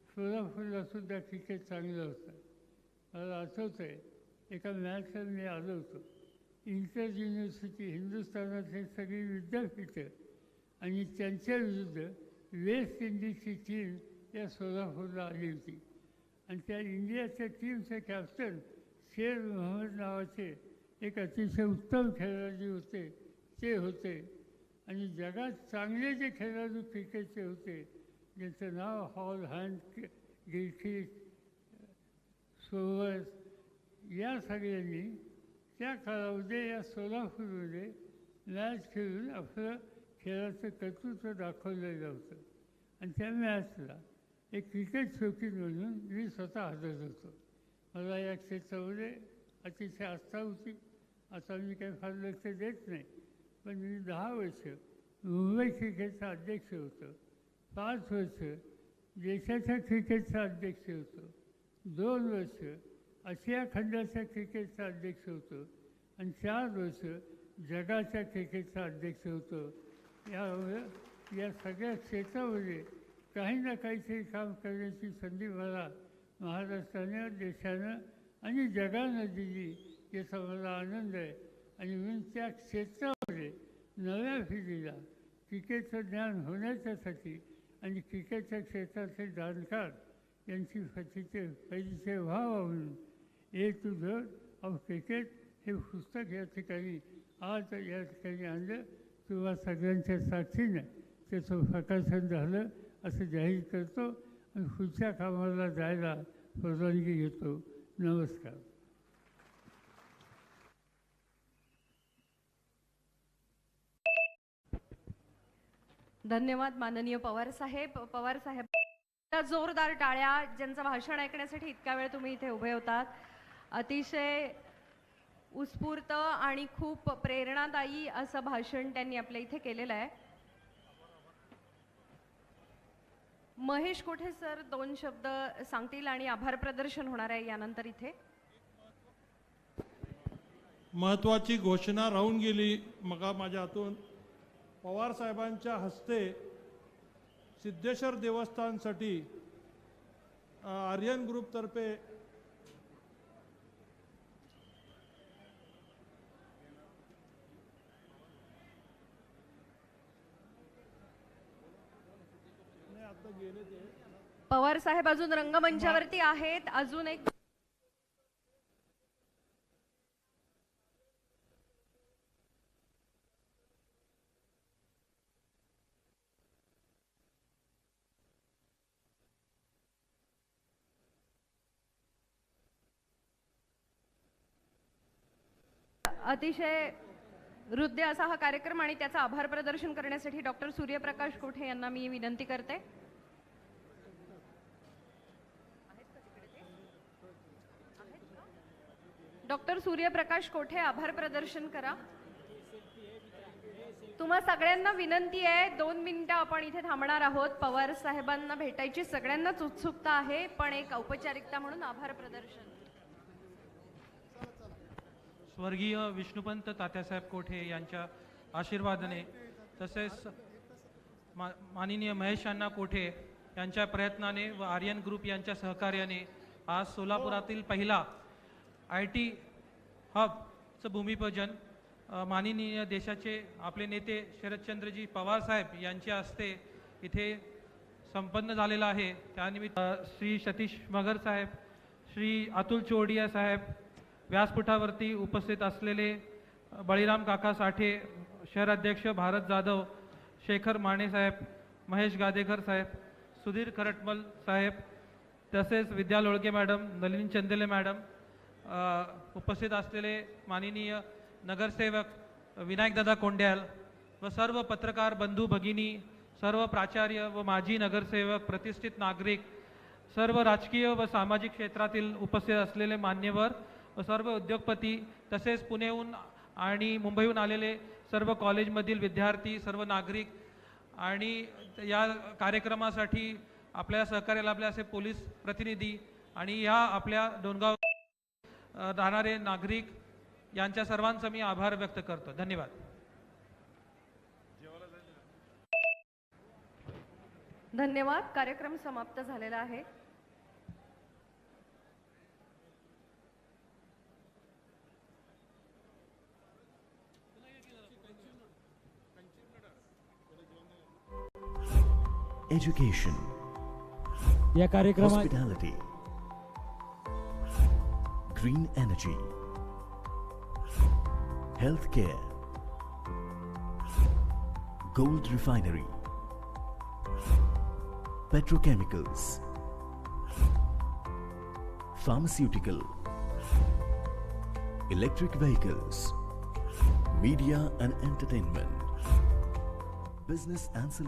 सोलापूरलासुद्धा क्रिकेट चांगलं होतं. मला आठवतं आहे एका मॅचला मी आलो होतो. इंटर युनिव्हर्सिटी हिंदुस्थानातले सगळी विद्यापीठं आणि त्यांच्या विरुद्ध वेस्ट इंडिजची टीम या सोलापूरला आली होती. आणि त्या इंडियाच्या टीमचे कॅप्टन शेर मोहम्मद नावाचे एक अतिशय उत्तम खेळाडू होते, ते होते. आणि जगात चांगले जे खेळाडू क्रिकेटचे होते ज्यांचं नाव हॉल, हंट, गिलक्रिस्ट, सोवर्स या सगळ्यांनी त्या काळामध्ये या सोलापूरमध्ये मॅच खेळून आपलं खेळाचं कर्तृत्व दाखवलेलं होतं. आणि त्या मॅचला एक क्रिकेट शौकीन म्हणून मी स्वतः हजर होतो. मला या क्षेत्रामध्ये अतिशय आस्था होती. आता मी काही फार लक्ष देत नाही, पण मी 10 वर्ष मुंबई क्रिकेटचा अध्यक्ष होतो, 5 वर्ष देशाच्या क्रिकेटचा अध्यक्ष होतो, 2 वर्ष आशिया खंडाच्या क्रिकेटचा अध्यक्ष होतो आणि 4 वर्ष जगाच्या क्रिकेटचा अध्यक्ष होतो. यामुळे या सगळ्या क्षेत्रामध्ये काही ना काहीतरी काम करण्याची संधी मला महाराष्ट्रानं, देशानं आणि जगानं दिली, याचा मला आनंद आहे. आणि म्हणून त्या क्षेत्रामध्ये नव्या पिढीला क्रिकेटचं ज्ञान होण्याच्यासाठी आणि क्रिकेटच्या क्षेत्राचे जाणकार यांची परिचय व्हावा म्हणून ए टू झेड ऑफ क्रिकेट हे पुस्तक या ठिकाणी आज या ठिकाणी आणलं. तुम्हा सगळ्यांच्या साक्षीनं त्याचं प्रकाशन झालं असं जाहीर करतो आणि पुढच्या कामाला जायला परवानगी घेतो. नमस्कार. धन्यवाद माननीय पवार साहेब. पवार साहेब, जोरदार टाळ्या. ज्यांचं भाषण ऐकण्यासाठी इतका वेळ तुम्ही इथे उभे होतात. अतिशय उत्स्फूर्त आणि खूप प्रेरणादायी असं भाषण त्यांनी आपल्या इथे केलेलं आहे. महेश कोठे सर 2 शब्द सांगतील आणि आभार प्रदर्शन होणार आहे यानंतर इथे. महत्त्वाची घोषणा राहून गेली मगा माझ्या हातून. पवार साहेबांच्या हस्ते सिद्धेश्वर देवस्थानसाठी आर्यन ग्रुपतर्फे पवार साहेब अजून रंगमंचावरती आहेत. अजून एक अतिशय हृदय असा हा कार्यक्रम आणि त्याचा आभार प्रदर्शन करण्यासाठी डॉक्टर सूर्यप्रकाश कोठे यांना मी विनंती करते. डॉक्टर सूर्यप्रकाश कोठे आभार प्रदर्शन करा. तुम्हा सगळ्यांना विनंती आहे 2 मिनिटं आपण इथे थांबणार आहोत. पवार साहेबांना भेटायची सगळ्यांनाच उत्सुकता आहे, पण एक औपचारिकता म्हणून आभार प्रदर्शन. स्वर्गीय विष्णुपंत तात्यासाहेब कोठे यांच्या आशीर्वादाने तसेच माननीय महेश अण्णा कोठे यांच्या प्रयत्नाने व आर्यन ग्रुप यांच्या सहकार्याने आज सोलापुरातील पहिला IT हबचं भूमिपूजन माननीय देशाचे आपले नेते शरदचंद्रजी पवार साहेब यांच्या हस्ते इथे संपन्न झालेला आहे. त्यानिमित्त श्री सतीश मगर साहेब, श्री अतुल चोरडिया साहेब, व्यासपीठावरती उपस्थित असलेले बळीराम काका साठे, शहर अध्यक्ष भारत जाधव, शेखर माने साहेब, महेश गादेकर साहेब, सुधीर करटमल साहेब, तसेच विद्या लोळके मॅडम, नलिनी चंदेले मॅडम, उपस्थित असलेले माननीय नगरसेवक विनायकदादा कोंड्याल व सर्व पत्रकार बंधू भगिनी, सर्व प्राचार्य व माजी नगरसेवक, प्रतिष्ठित नागरिक, सर्व राजकीय व सामाजिक क्षेत्रातील उपस्थित असलेले मान्यवर व सर्व उद्योगपती, तसेच पुण्याहून आणि मुंबईहून आलेले सर्व कॉलेजमधील विद्यार्थी, सर्व नागरिक आणि या कार्यक्रमासाठी आपल्या सहकार्याला आपले असे पोलीस प्रतिनिधी आणि या आपल्या डोणगाव राहणारे नागरिक यांच्या सर्वांचा मी आभार व्यक्त करतो. धन्यवाद. धन्यवाद. कार्यक्रम समाप्त झालेला आहे. Education, या कार्यक्रमात hospitality, green energy, healthcare, gold refinery, petrochemicals, pharmaceutical, electric vehicles, media and entertainment, business and